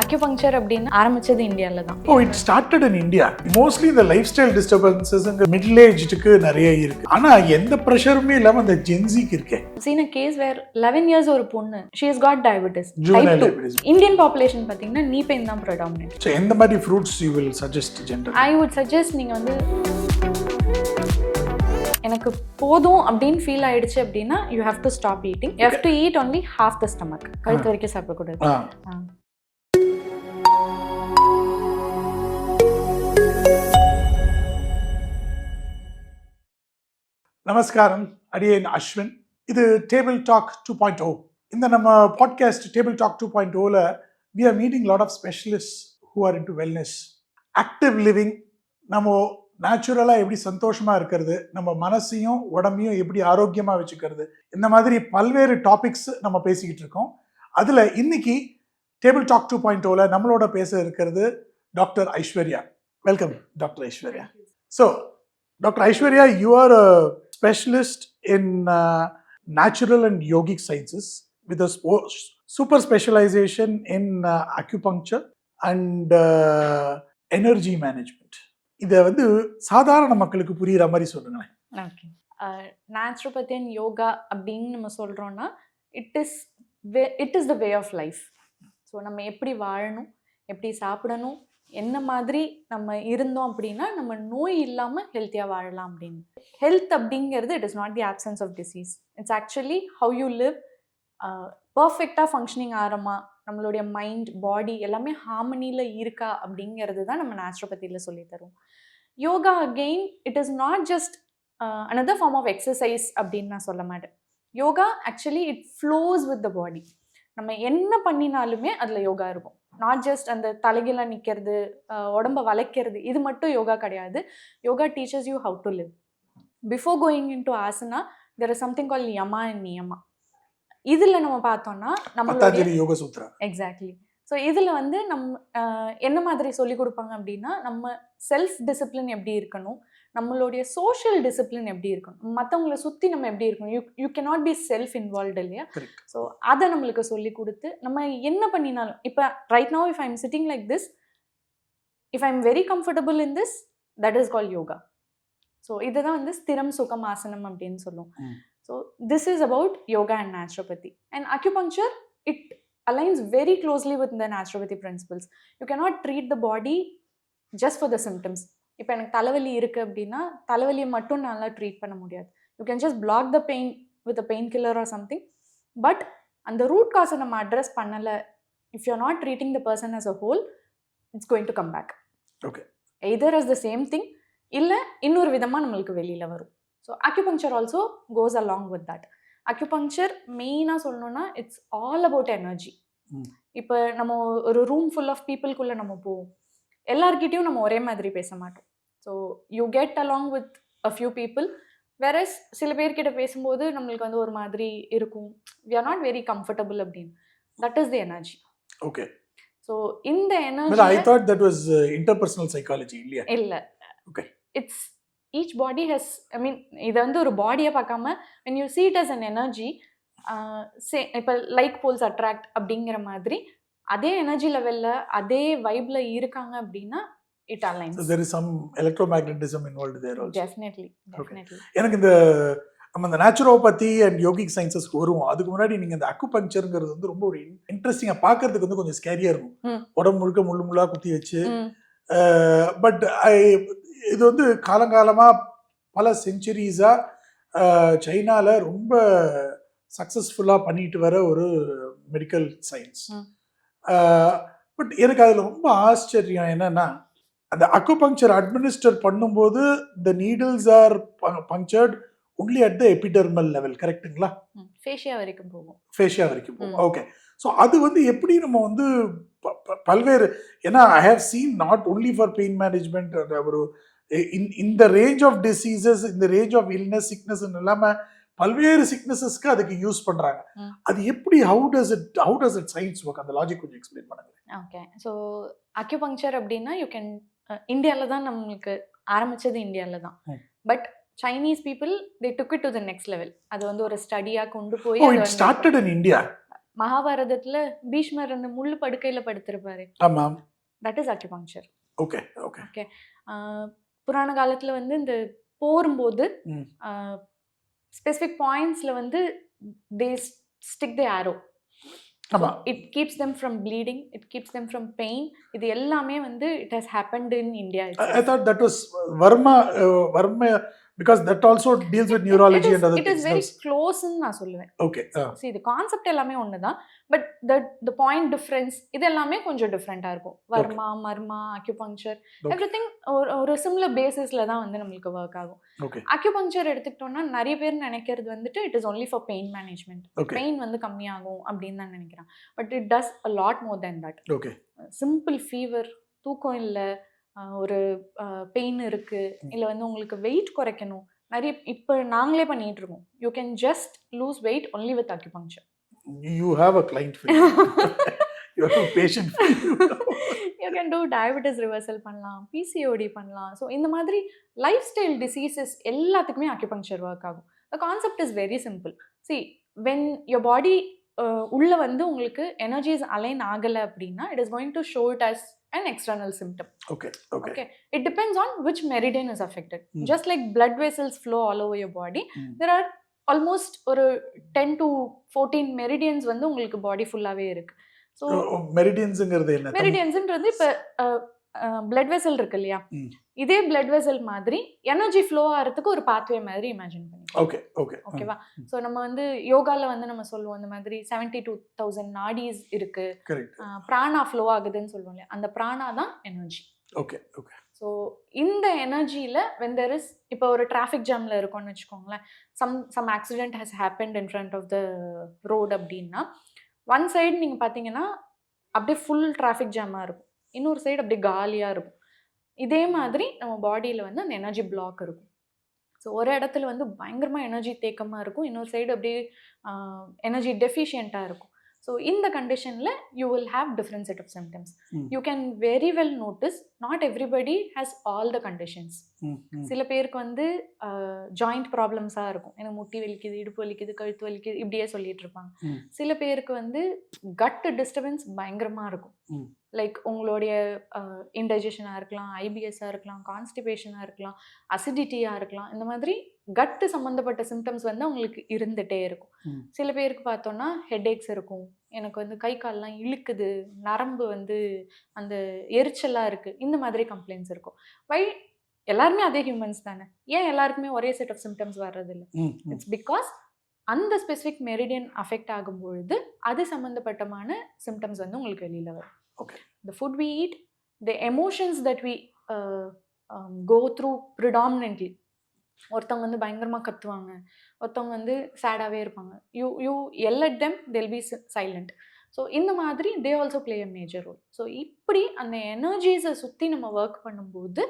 Acupuncture அப்படின்னு ஆரம்பிச்சது இந்தியால தான். It started in India. Mostly the lifestyle disturbances and middle aged-க்கு நிறைய இருக்கு. ஆனா எந்த பிரஷருமே இல்லாம அந்த ஜென்சிக்கு இருக்கே. Seen a case where 11 years ஒரு பொண்ணு she has got diabetes Juvenile type 2. diabetes. Indian population பாத்தீங்கன்னா knee pain தான் predominant. So எந்த மாதிரி fruits you will suggest generally? I would suggest நீங்க வந்து எனக்கு போதும் அப்படின்னு ஃபீல் ஆயிடுச்சு அப்படின்னா you have to stop eating. You have to eat only half the stomach. கழுத்து வரைக்கும் சாப்பிடக்கூடாது. நமஸ்காரம், அடியேன் அஸ்வின். இது டேபிள் டாக் 2.0. இந்த நம்ம பாட்காஸ்ட் டேபிள் டாக் 2.0ல we are meeting lot of specialists who are into wellness, active living. நம்ம நேச்சுரலாக எப்படி சந்தோஷமாக இருக்கிறது, நம்ம மனசையும் உடம்பையும் எப்படி ஆரோக்கியமாக வச்சுக்கிறது, இந்த மாதிரி பல்வேறு டாபிக்ஸ் நம்ம பேசிக்கிட்டு இருக்கோம். அதில் இன்னைக்கு டேபிள் டாக் 2.0ல நம்மளோட பேச இருக்கிறது doctor Aishwarya. Welcome doctor Aishwarya. So doctor Aishwarya, you are a specialist in natural and yogic sciences with a super specialization in acupuncture and energy management. இதை வந்து சாதாரண மக்களுக்கு புரியுற மாதிரி சொல்லுங்களேன். ஓகே, நேச்சுரோபதி அண்ட் யோகா அப்படின்னு நம்ம சொல்கிறோன்னா it is the way of life. So நம்ம எப்படி வாழணும், எப்படி சாப்பிடணும், என்ன மாதிரி நம்ம இருந்தோம் அப்படின்னா நம்ம நோய் இல்லாமல் ஹெல்த்தியாக வாழலாம் அப்படின்னு. ஹெல்த் அப்படிங்கிறது it is not the absence of disease. It's actually how you live பர்ஃபெக்டாக ஃபங்க்ஷனிங் ஆகிறோமா, நம்மளுடைய மைண்ட் பாடி எல்லாமே ஹார்மனியில் இருக்கா அப்படிங்கிறது தான் நம்ம நேச்சுரோபதியில் சொல்லித்தரோம். Yoga again it is not just another form of exercise அப்படின்னு நான் சொல்ல மாட்டேன். Yoga actually it flows with the body. நம்ம என்ன பண்ணினாலுமே அதில் யோகா இருக்கும். நாட் ஜஸ்ட் அந்த தலைகீழ நிற்கிறது, உடம்ப வளைக்கிறது, இது மட்டும் யோகா கிடையாது. Yoga teachers you how to live. Before going into asana there is something call yama and niyama. இதில் நம்ம பார்த்தோம்னா நம்மளுடைய யோக சூத்ரா எக்ஸாக்ட்லி. ஸோ இதில் வந்து என்ன மாதிரி சொல்லி கொடுப்பாங்க அப்படின்னா நம்ம செல்ஃப் டிசிப்ளின் எப்படி இருக்கணும், நம்மளுடைய சோஷியல் டிசிப்ளின் எப்படி இருக்கணும், மற்றவங்களை சுற்றி நம்ம எப்படி இருக்கணும். You can not be self involved இல்லையா. ஸோ அதை நம்மளுக்கு சொல்லி கொடுத்து நம்ம என்ன பண்ணினாலும் இப்போ right now if I am sitting like this, if I am very comfortable in this, that is call yoga. So இதுதான் வந்து ஸ்திரம் சுகம் ஆசனம் அப்படின்னு சொல்லுவோம். So this is about yoga and naturopathy. And acupuncture it aligns very closely with the naturopathy principles. You cannot treat the body just for the symptoms. இப்போ எனக்கு தலைவலி இருக்குது அப்படின்னா தலைவலியை மட்டும் நல்லா ட்ரீட் பண்ண முடியாது. You can just block the pain with a pain killer or something. But அந்த ரூட் காஸை நம்ம அட்ரஸ் பண்ணலை, if you are not treating the person as a whole, it's going to come back. Okay, either as the same thing இல்லை இன்னொரு விதமாக நம்மளுக்கு வெளியில் வரும். So acupuncture also goes along with that. Acupuncture மெயினாக சொல்லணும்னா இட்ஸ் ஆல் அபவுட் எனர்ஜி. இப்போ நம்ம ஒரு ரூம் ஃபுல் ஆஃப் பீப்புளுக்குள்ளே நம்ம போவோம், எல்லார்கிட்டையும் நம்ம ஒரே மாதிரி பேச மாட்டோம். So you get along with a few people. Whereas சில பேர்கிட்ட பேசும்போது நம்மளுக்கு வந்து ஒரு மாதிரி இருக்கும், we are not very comfortable அப்படின்னு. That is the energy. Okay. So இந்த energy I thought that was interpersonal psychology இல்லையா? இல்லை. Okay. It's each body has, I mean, இதை வந்து ஒரு பாடியை பார்க்காம when you see it as an energy, இப்போ லைக் போல்ஸ் அட்ராக்ட் அப்படிங்கிற மாதிரி அதே எனர்ஜி லெவலில் அதே வைப்ல இருக்காங்க அப்படின்னா it alliance. So there is some electromagnetism involved there also. Definitely. எனக்கு இந்த நம்ம இந்த நேச்சுரோபதி அண்ட் யோகிக் சயின்சஸ்க்கு வருவோம். அதுக்கு முன்னாடி நீங்கள் இந்த அக்குபங்க்சருங்கிறது வந்து ரொம்ப ஒரு இன்ட்ரெஸ்டிங்காக பார்க்கறதுக்கு வந்து கொஞ்சம் ஸ்கேரியாக இருக்கும். உடம்பு முழுக்க முள்ளு முள்ளா குத்தி வச்சு. பட் இது வந்து காலங்காலமாக பல செஞ்சுரிஸாக சைனாவில் ரொம்ப சக்ஸஸ்ஃபுல்லாக பண்ணிட்டு வர ஒரு மெடிக்கல் சயின்ஸ். பட் எனக்கு அதில் ரொம்ப ஆச்சரியம் என்னன்னா, அந்த அக்குபங்க்சர் அட்மினிஸ்டர் பண்ணும்போது the needles are punctured only at the epidermal level, கரெக்டுங்களா? ஃபேஷியா வரைக்கும் போகும். ஓகே. ஸோ அது வந்து எப்படி நம்ம வந்து பல்வேறு, ஏன்னா I have scene not only for pain management, ஒரு இந்த ரேஞ்ச் ஆஃப் டிசீசஸ், இந்த ரேஞ்ச் ஆஃப் இல்னஸ் சிக்னஸ் இல்லாமல் பல்வேறு சிக்னஸஸ்க்கு அதுக்கு யூஸ் பண்ணுறாங்க. அது எப்படி, how does it science work, அந்த லாஜிக் கொஞ்சம் எக்ஸ்பிளைன் பண்ணுங்க. ஓகே. ஸோ அக்யூபங்க்சர் அப்படின்னா யூ கேன் இந்தியாவில் தான் நம்மளுக்கு ஆரம்பித்தது, இந்தியாவில் தான். But Chinese people they took it to the next level. அது வந்து ஒரு ஸ்டடியாக கொண்டு போய் இட் ஸ்டார்டட் இன் இந்தியா. மகாபாரதத்துல பீஷ்மர் அந்த முள்ளு படுக்கையில படுத்திருப்பாரு, ஆமாம். That is acupuncture. Okay okay okay. புராண காலத்துல வந்து இந்த போரும்போது ஸ்பெசிஃபிக் பாயிண்ட்ஸ்ல வந்து they stick the arrow. It keeps them from bleeding, it keeps them from pain. இது எல்லாமே வந்து it has happened in India. I thought that was Varma because that also deals with neurology and other it things. It is very close ன்னு நான் சொல்லுவேன். Okay. See, the concept எல்லாமே ஒண்ணுதான், but the point difference இது எல்லாமே கொஞ்சம் டிஃப்ரெண்டா இருக்கும். வர்மா, மர்மா, அக்யூபங்க்சர் எவ்ரிதிங் ஒரு சிமிலர் பேசிஸ்ல தான் வந்து நம்மளுக்கு ஒர்க் ஆகும். அக்யூபங்க்சர் எடுத்துக்கிட்டோம்னா நிறைய பேர் நினைக்கிறது வந்துட்டு it is only for pain management. Pain வந்து கம்மியாகும் அப்படின்னு தான் நினைக்கிறான். But it does a lot more than that. Simple fever, தூக்கம் இல்லை, ஒரு பெயின் இருக்கு, இல்லை வந்து உங்களுக்கு வெயிட் குறைக்கணும், நிறைய இப்போ நாங்களே பண்ணிட்டு இருக்கோம். You can just lose weight only with acupuncture. You have a client for you. You have a patient for you. You can do diabetes reversal பண்ணலாம், PCOD பண்ணலாம். ஸோ இந்த மாதிரி லைஃப் ஸ்டைல் டிசீசஸ் எல்லாத்துக்குமே அக்யூபங்க்சர் ஒர்க் ஆகும். The concept is very simple. See, when your body உள்ள வந்து உங்களுக்கு energies align ஆகலை அப்படின்னா it is going to show it as an external symptom. Okay. It depends on which meridian is affected. Just like blood vessels flow all over your body, there are almost ஒரு 10 to 14 meridians வந்து உங்களுக்கு பாடி ஃபுல்லாவே இருக்கு. So மெரிடியன்ஸ்ங்கிறது என்ன? மெரிடியன்ஸ்ன்றது இப்போ blood vessel இருக்கு இல்லையா, இதே பிளட் வெசல் மாதிரி எனர்ஜி ஃப்ளோ ஆகிறதுக்கு ஒரு பாத்வே மாதிரி இமேஜின் பண்ணி. ஓகேவா? ஸோ நம்ம வந்து யோகால வந்து நம்ம சொல்லுவோம் இந்த மாதிரி 72,000 நாடிஸ் இருக்கு, பிராணா ஃப்ளோ ஆகுதுன்னு சொல்லுவோம் இல்லையா, அந்த பிராணா தான் எனர்ஜி. ஸோ இந்த எனர்ஜியில் when there is இப்போ ஒரு டிராஃபிக் ஜாமில் இருக்கோம்னு வச்சுக்கோங்களேன், some accident has happened in front of the road அப்படின்னா ஒன் சைடு நீங்கள் பார்த்தீங்கன்னா அப்படியே ஃபுல் டிராஃபிக் ஜாமாக இருக்கும், இன்னொரு சைடு அப்படியே காலியாக இருக்கும். இதே மாதிரி நம்ம பாடியில் வந்து அந்த எனர்ஜி பிளாக் இருக்கும். ஸோ ஒரு இடத்துல வந்து பயங்கரமாக எனர்ஜி தேக்கமாக இருக்கும், இன்னொரு சைடு அப்படியே எனர்ஜி டெஃபிஷியண்ட்டாக இருக்கும். ஸோ இந்த கண்டிஷனில் you will have different set of symptoms. You can very well notice not everybody has all the conditions. சில பேருக்கு வந்து ஜாயிண்ட் ப்ராப்ளம்ஸாக இருக்கும், எனக்கு முட்டி வலிக்குது, இடுப்பு வலிக்குது, கழுத்து வலிக்குது, இப்படியே சொல்லிட்டு இருப்பாங்க. சில பேருக்கு வந்து கட் டிஸ்டர்பன்ஸ் பயங்கரமாக இருக்கும். லைக் உங்களுடைய இன்டைஜஷனாக இருக்கலாம், ஐபிஎஸ்ஸாக இருக்கலாம், கான்ஸ்டிபேஷனாக இருக்கலாம், அசிடிட்டியாக இருக்கலாம். இந்த மாதிரி கட்டு சம்மந்தப்பட்ட சிம்டம்ஸ் வந்து அவங்களுக்கு இருந்துகிட்டே இருக்கும். சில பேருக்கு பார்த்தோன்னா ஹெட்ஏக்ஸ் இருக்கும், எனக்கு வந்து கை கால்லாம் இழுக்குது, நரம்பு வந்து அந்த எரிச்சலாக இருக்குது, இந்த மாதிரி கம்ப்ளைண்ட்ஸ் இருக்கும். வை எல்லாருமே அதே ஹியூமன்ஸ் தானே, ஏன் எல்லாருக்குமே ஒரே செட் ஆஃப் சிம்டம்ஸ் வர்றதில்லை? இட்ஸ் பிகாஸ் அந்த ஸ்பெசிஃபிக் மெரிடியன் அஃபெக்ட் ஆகும்பொழுது அது சம்மந்தப்பட்டமான சிம்டம்ஸ் வந்து உங்களுக்கு வெளியில் வரும். The food we eat, the emotions that we go through predominantly. ஒருத்தவங்க வந்து பயங்கரமாக கத்துவாங்க, ஒருத்தவங்க வந்து சேடாகவே இருப்பாங்க. You yell at them, they'll be silent. So இந்த மாதிரி they also play a major role. So இப்படி அந்த எனர்ஜிஸை சுற்றி நம்ம ஒர்க் பண்ணும்போது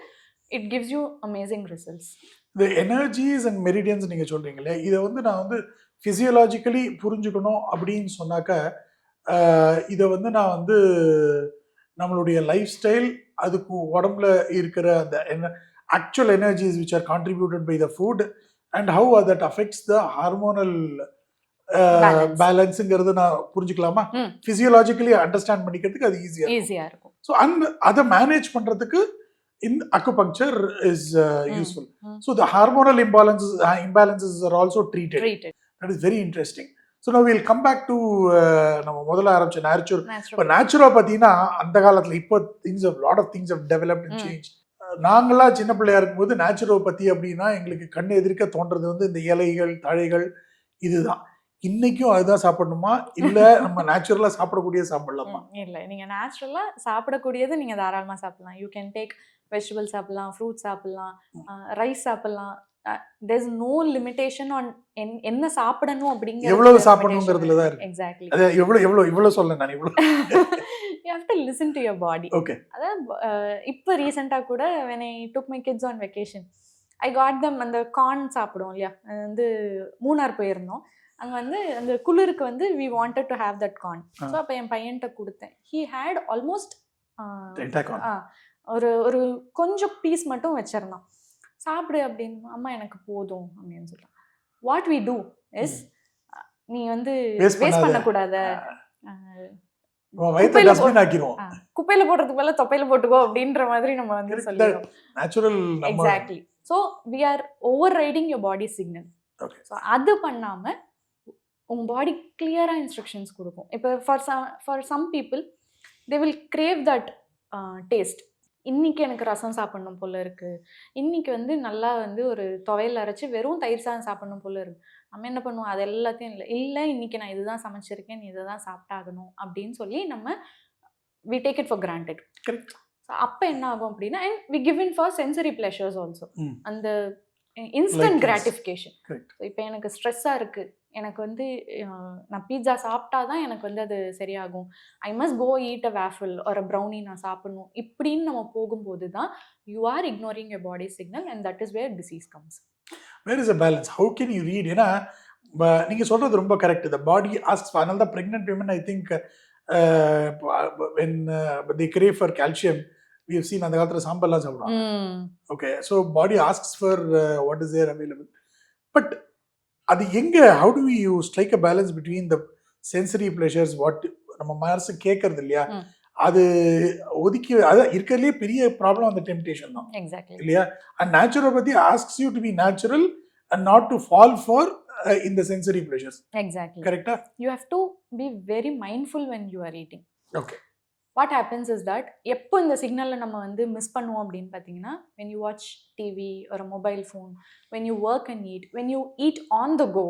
it gives you amazing results. The energies and meridians நீங்கள் சொல்கிறீங்களே, இதை வந்து நான் வந்து ஃபிசியலாஜிக்கலி புரிஞ்சுக்கணும் அப்படின்னு சொன்னாக்க இதை வந்து நான் வந்து நம்மளுடைய லைஃப் ஸ்டைல், அதுக்கு உடம்புல இருக்கிற அந்த actual energies which are contributed by the food and how that affects the hormonal பேலன்ஸுங்கிறது நான் புரிஞ்சுக்கலாமா? ஃபிசியலாஜிக்கலி அண்டர்ஸ்டாண்ட் பண்ணிக்கிறதுக்கு அது ஈஸியாக இருக்கும். ஸோ அதை மேனேஜ் பண்ணுறதுக்கு இந்த acupuncture is useful. So the hormonal imbalances are also treated. That is very interesting. So now we'll come back to நம்ம முதல்ல ஆரம்பிச்ச நேச்சுரல். இப்போ நேச்சுரோபதினா அந்த காலத்தில், இப்போ lot of things have developed and changed. நாங்களாம் சின்ன பிள்ளையா இருக்கும்போது நேச்சுரோபதி அப்படின்னா எங்களுக்கு கண்ணு எதிர்க்க தோன்றது வந்து இந்த இலைகள், தழைகள், இதுதான். இன்னைக்கும் அதுதான் சாப்பிடணுமா, இல்லை நம்ம நேச்சுரலாக சாப்பிடக்கூடிய சாப்பிடலாமா? இல்லை, நீங்கள் நேச்சுரலாக சாப்பிடக்கூடியது நீங்கள் தாராளமாக சாப்பிடலாம். யூ கேன் டேக் வெஜிடபிள் சாப்பிடலாம், ஃப்ரூட் சாப்பிடலாம், ரைஸ் சாப்பிடலாம். there's no limitation on என்ன சாப்பிடணும் அப்படிங்கிறது, எவ்வளவு சாப்பிடணும்ங்கிறதுல தான் இருக்கு. எக்ஸாக்ட்லி. அது எவ்வளவு சொல்ல நான் இவ்வளவு you have to listen to your body. Okay. அதான் இப்போ ரீசெண்டாக கூட when I took my kids on vacation, I got them அந்த கார்ன் சாப்பிடுவோம் இல்லையா, வந்து மூணார் போயிருந்தோம். அங்கே வந்து அந்த குளிருக்கு வந்து we wanted to have that corn. So அப்போ என் பையன்கிட்ட கொடுத்தேன். he had almost ஒரு கொஞ்சம் பீஸ் மட்டும் வச்சிருந்தான். சாப்பிடு அப்படின்னு, அம்மா எனக்கு போதும் அப்படின்னு சொல்கிறான். வாட் வி டூ இஸ், நீ வந்து Waste வேஸ்ட் பண்ணாத. பண்ணக்கூடாத, உன் வயித்தை குப்பையில டஸ்ட்பின் ஆக்கிரும். குப்பையில போடுறதுக்கு பதிலா தொப்பையில போட்டுக்கோ அப்படின்ற மாதிரி நம்ம வந்து சொல்லிடுறோம். நேச்சுரல் நம்ம exactly. So we are overriding your body signal. Okay. So அது பண்ணாம உங்க பாடி கிளியரா இன்ஸ்ட்ரக்ஷன்ஸ் கொடுக்கும். இப்போ for some people they will crave that taste. இன்னைக்கு எனக்கு ரசம் சாப்பிடணும் போல இருக்கு, இன்னைக்கு வந்து நல்லா வந்து ஒரு துவையல் அரைச்சி வெறும் தயிர் சாதம் சாப்பிடணும் போல இருக்கு. நம்ம என்ன பண்ணுவோம், அது எல்லாத்தையும் இல்லை இன்னைக்கு நான் இதுதான் சமைச்சிருக்கேன், நீ இதை தான் சாப்பிட்டாகணும் அப்படின்னு சொல்லி நம்ம we take it for granted. Correct. So அப்போ என்ன ஆகும் அப்படின்னா, and we give in for sensory pleasures also. அந்த instant Like this. Gratification. Correct. இப்போ எனக்கு ஸ்ட்ரெஸ்ஸாக இருக்குது, எனக்கு வந்து நான் பீட்சா சாப்பிட்டா தான் எனக்கு வந்து அது சரியாகும், I must go eat a waffle ஒரு ப்ரௌனி நான் சாப்பிடணும், இப்படின்னு நம்ம போகும்போது தான் you are ignoring your body signal and that is where disease comes. Where is a balance, how can you read? ஏன்னா நீங்கள் சொல்கிறது ரொம்ப கரெக்ட். த பாடி ஆஸ்க்ஸ், அதனால தான் pregnant women I think when they crave for calcium, we have seen அந்த காலத்தில் சாம்பல்லாம் சாப்பிடுவாங்க. ஓகே, so body asks for what is there available. But அது எங்கே, how do you strike a balance between the sensory pleasures, what நம்ம மனசு கேட்கறது இல்லையா, அது ஒதுக்கி, அதான் இருக்கிறதுலே பெரிய ப்ராப்ளம் அந்த டெம்டேஷன் தான். எக்ஸாக்ட்லி. இல்லையா? And naturopathy asks you to be natural and not to fall for in the sensory pleasures. Exactly. Correct? You have to be very mindful when you are eating. Okay. What happens is that எப்போ இந்த சிக்னலை நம்ம வந்து miss பண்ணுவோம் அப்படின்னு பார்த்தீங்கன்னா, when you watch TV or a mobile phone, when you work and eat, when you eat on the go,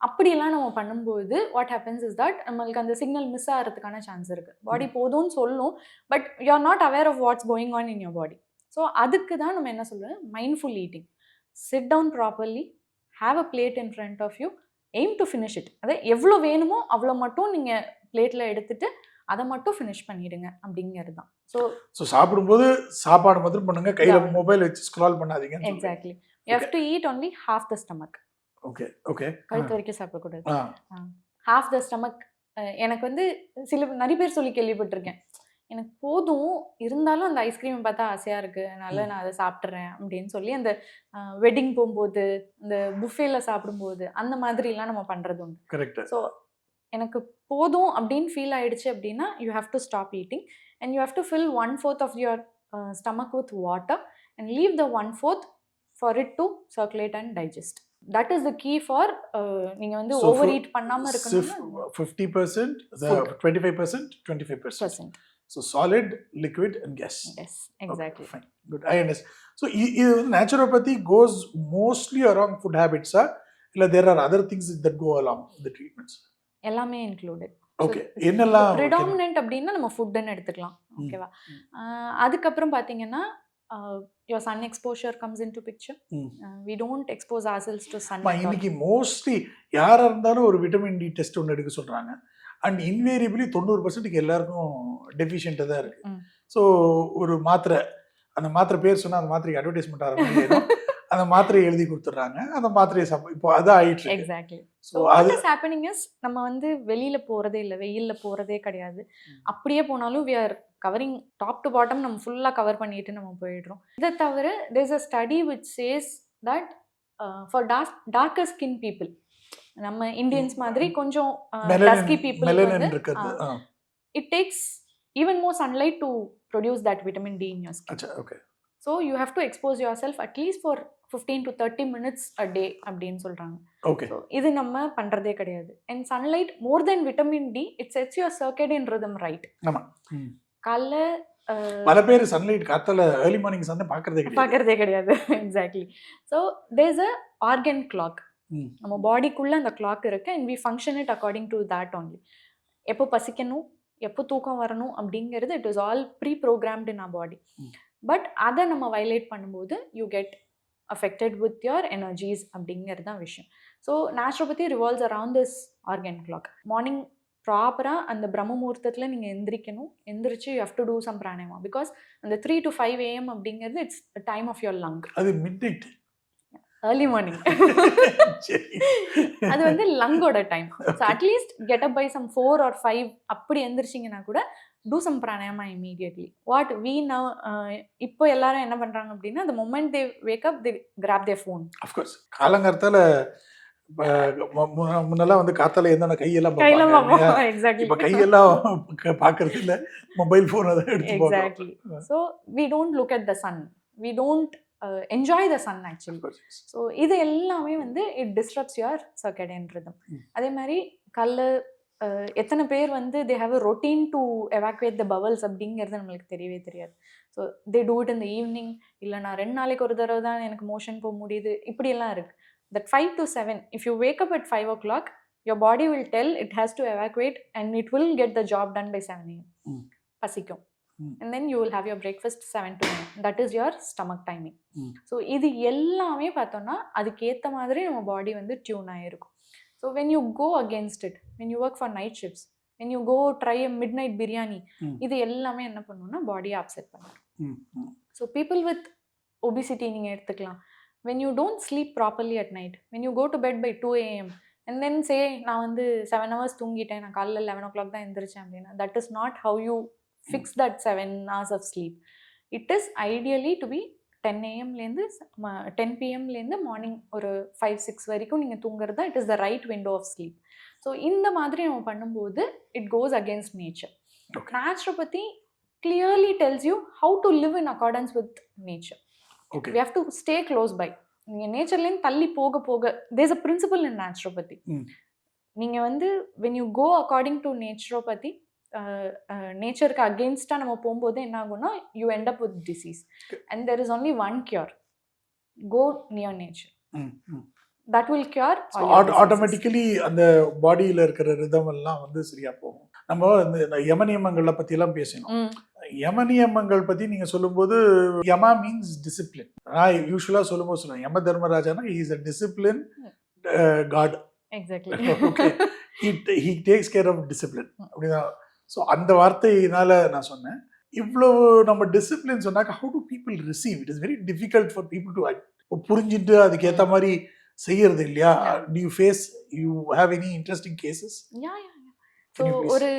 அப்படியெல்லாம் நம்ம பண்ணும்போது what happens is that நம்மளுக்கு அந்த சிக்னல் மிஸ் ஆகிறதுக்கான சான்ஸ் இருக்குது. பாடி போதும்னு சொல்லும், but you are not aware of what's going on in your body. So அதுக்கு தான் நம்ம என்ன சொல்லுவோம், mindful eating. Sit down properly, have a plate in front of you, aim to finish it. அதே எவ்வளோ வேணுமோ அவ்வளோ மட்டும் நீங்கள் பிளேட்டில் எடுத்துட்டு அதை மட்டும் ஃபினிஷ் பண்ணிடுங்க அப்படிங்கிறது தான். ஸோ சாப்பிடும்போது சாப்பாடு மட்டும் பண்ணுங்க, கையில் மொபைல் வச்சு ஸ்க்ரால் பண்ணாதீங்க. Exactly. You have to eat only half the stomach. Okay okay. கழுத்து வரைக்கும் சாப்பிடக்கூடாது, ஹாஃப் த ஸ்டமக். எனக்கு வந்து நிறைய பேர் சொல்லி கேள்விப்பட்டிருக்கேன், எனக்கு போதும் இருந்தாலும் அந்த ஐஸ்கிரீம் பார்த்தா ஆசையாக இருக்குது, அதனால நான் அதை சாப்பிட்றேன் அப்படின்னு சொல்லி அந்த வெட்டிங் போகும்போது இந்த புஃபேல சாப்பிடும்போது அந்த மாதிரிலாம் நம்ம பண்ணுறது உண்டு. கரெக்ட். ஸோ எனக்கு போதும் அப்படின்னு ஃபீல் ஆயிடுச்சு அப்படின்னா you have to stop eating and you have to fill 1/4 of your stomach with water and leave the 1/4 for it to circulate and digest. That is the key for நீங்கள் வந்து over eat பண்ணாமல் இருக்கணும். 50%, 25%, 25%. So solid, liquid and gas. Yes, exactly. Okay, fine. Good. I understand. So naturopathy goes mostly around food habits, illa there are other things that go along with the treatments. எல்லாமே included. Okay. என்னெல்லாம் predominant அப்படினா நம்ம food ன்னு எடுத்துக்கலாம். ஓகேவா? அதுக்கு அப்புறம் பாத்தீங்கன்னா your sun exposure comes into picture. We don't expose ourselves to sun. இன்னைக்கு மோஸ்ட்லி யாரா இருந்தாலும் ஒரு விட்டமின் டி டெஸ்ட் ஒன்று எடுக்க சொல்றாங்க. அண்ட் இன்வேரியபிளி 90% எல்லாருக்கும் டெஃபிஷியண்ட்டாக தான் இருக்குது. ஸோ ஒரு மாத்திரை, அந்த மாத்திரை பேர் சொன்னால் அந்த மாத்திரைக்கு அட்வர்டைஸ்மெண்ட் ஆரம்பிக்கும், அந்த மாத்திரையை எழுதி கொடுத்துட்றாங்க, அந்த மாத்திரையை இப்போ அதான் ஆயிடுச்சு. Exactly. So what is happening is நம்ம வந்து வெளியில் போகிறதே இல்லை, வெயிலில் போகிறதே கிடையாது. அப்படியே போனாலும் we are covering top to bottom, நம்ம ஃபுல்லாக கவர் பண்ணிட்டு நம்ம போயிடுறோம். இதை தவிர there is a study which says that for darker skin people, நம்ம இந்தியன்ஸ் மாதிரி கொஞ்சம் டஸ்கி பீப்புளுக்கு வந்து it takes even more sunlight to produce that vitamin D in your skin. Okay. So you have to expose yourself at least for 15 to 30 minutes a day அப்படின்னு சொல்கிறாங்க. Okay. So இது நம்ம பண்ணுறதே கிடையாது. And sunlight more than vitamin D it sets your circadian rhythm right. ஆமாம். காலைல பல பேர் சன்லைட் காத்தால ஏர்லி மார்னிங் சன் பார்க்கறதே கிடையாது. Exactly. So there is a organ clock. நம்ம பாடிக்குள்ளே அந்த கிளாக் இருக்குது and we function it according to that only. எப்போ பசிக்கணும், எப்போ தூக்கம் வரணும் அப்படிங்கிறது it is all preprogrammed in our body. But அதை நம்ம வயலேட் பண்ணும்போது you get affected with your energies அப்படிங்கிறது தான் விஷயம். So naturopathy revolves around this organ clock. Morning ப்ராப்பராக அந்த பிரம்ம முகூர்த்தத்தில் நீங்கள் எந்திரிக்கணும். எந்திரிச்சு you have to two some pranayama because அந்த 3 to 5 AM அப்படிங்கிறது it's time of your lung. அது மிட் நைட், ஏர்லி மார்னிங். அது வந்து லங்கோட time. So at least get up by some 4 or 5 அப்படி எந்திரிச்சிங்கன்னா கூட do some pranayama immediately. What we now இப்போ எல்லாரும் என்ன பண்ணுறாங்க அப்படின்னா the moment they wake up they grab their phone. Of course காலங்காலத்தால் முன்னெல்லாம் வந்து காத்தால எந்த கையெல்லாம் கையெல்லாம் பார்ப்பாங்க. பார்ப்போம். எக்ஸாக்ட்லி. இப்ப கையெல்லாம் பார்க்கறது இல்ல, மொபைல் ஃபோன் அதை எடுத்து பார்க்கறோம். Exactly. So we don't look at the sun. We don't enjoy the sun actually. So இது எல்லாமே வந்து it disrupts your circadian rhythm. அதே மாதிரி கலர் எத்தனை பேர் வந்து they have a routine to evacuate the bowels அப்படிங்கிறது நம்மளுக்கு தெரியவே தெரியாது. So they do it in the evening. இல்லை நான் 2 நாளைக்கு ஒரு தடவை தான் எனக்கு மோஷன் போக முடியுது, இப்படியெல்லாம் இருக்கு. That 5 to 7, if you wake up at 5 o'clock, your body will tell it has to evacuate and it will get the job done by 7 a.m. பசிக்கும். And then you will have your breakfast 7 to 9. That is your stomach timing. So இது எல்லாமே பார்த்தோம்னா அதுக்கேற்ற மாதிரி நம்ம பாடி வந்து tune ஆகிருக்கும். So when you go against it, when you work for night shifts, when you go try a midnight biryani, இது எல்லாமே என்ன பண்ணுன்னா பாடியை அப்செட் பண்ணும். So people with obesity நீங்கள் எடுத்துக்கலாம். When you don't sleep properly at night, when you go to bed by 2 a.m. and then say நான் வந்து 7 hours தூங்கிட்டேன், நான் காலைல 11 o'clock தான் எந்திரிச்சேன் அப்படின்னா, that is not how you fix that 7 hours of sleep. It is ideally to be 10 a.m.லேருந்து 10 p.m.லேருந்து morning ஒரு 5-6 வரைக்கும் நீங்கள் தூங்குறது தான் it is the right window of sleep. So இந்த மாதிரி நம்ம பண்ணும்போது it goes against nature. Naturopathy clearly tells you how to live in accordance with nature. Okay. We have to stay close by. நீங்கள் நேச்சர்லேருந்து தள்ளி போக போக there's a principle in naturopathy. நீங்கள் வந்து when you go according to naturopathy, நேச்சருக்கு அகெயின்ஸ்டாக நம்ம போகும்போது என்ன ஆகும்னா you end up with disease. And there is only one cure. Go near nature. That will cure all your diseases. Automatically அந்த பாடியில் இருக்கிற rhythm எல்லாம் வந்து சரியா போகும். நம்ம இந்த யம நியமங்களை பற்றி எல்லாம் பேசணும். யம நியமங்கள் பற்றி நீங்கள் சொல்லும்போது யமா மீன்ஸ் டிசிப்ளின். நான் யூஸ்வலாக சொல்லும்போது சொல்லுவேன் யம தர்மராஜானா he is a discipline god. Exactly. Okay. He takes care of discipline. அப்படிதான். ஸோ அந்த வார்த்தையினால நான் சொன்னேன். இவ்வளவு நம்ம டிசிப்ளின் சொன்னாக்க how do people receive? It is very difficult for people to புரிஞ்சுட்டு அதுக்கு ஏற்ற மாதிரி செய்யறது இல்லையா? Do you face, you have any interesting cases? Yeah. So ஒரு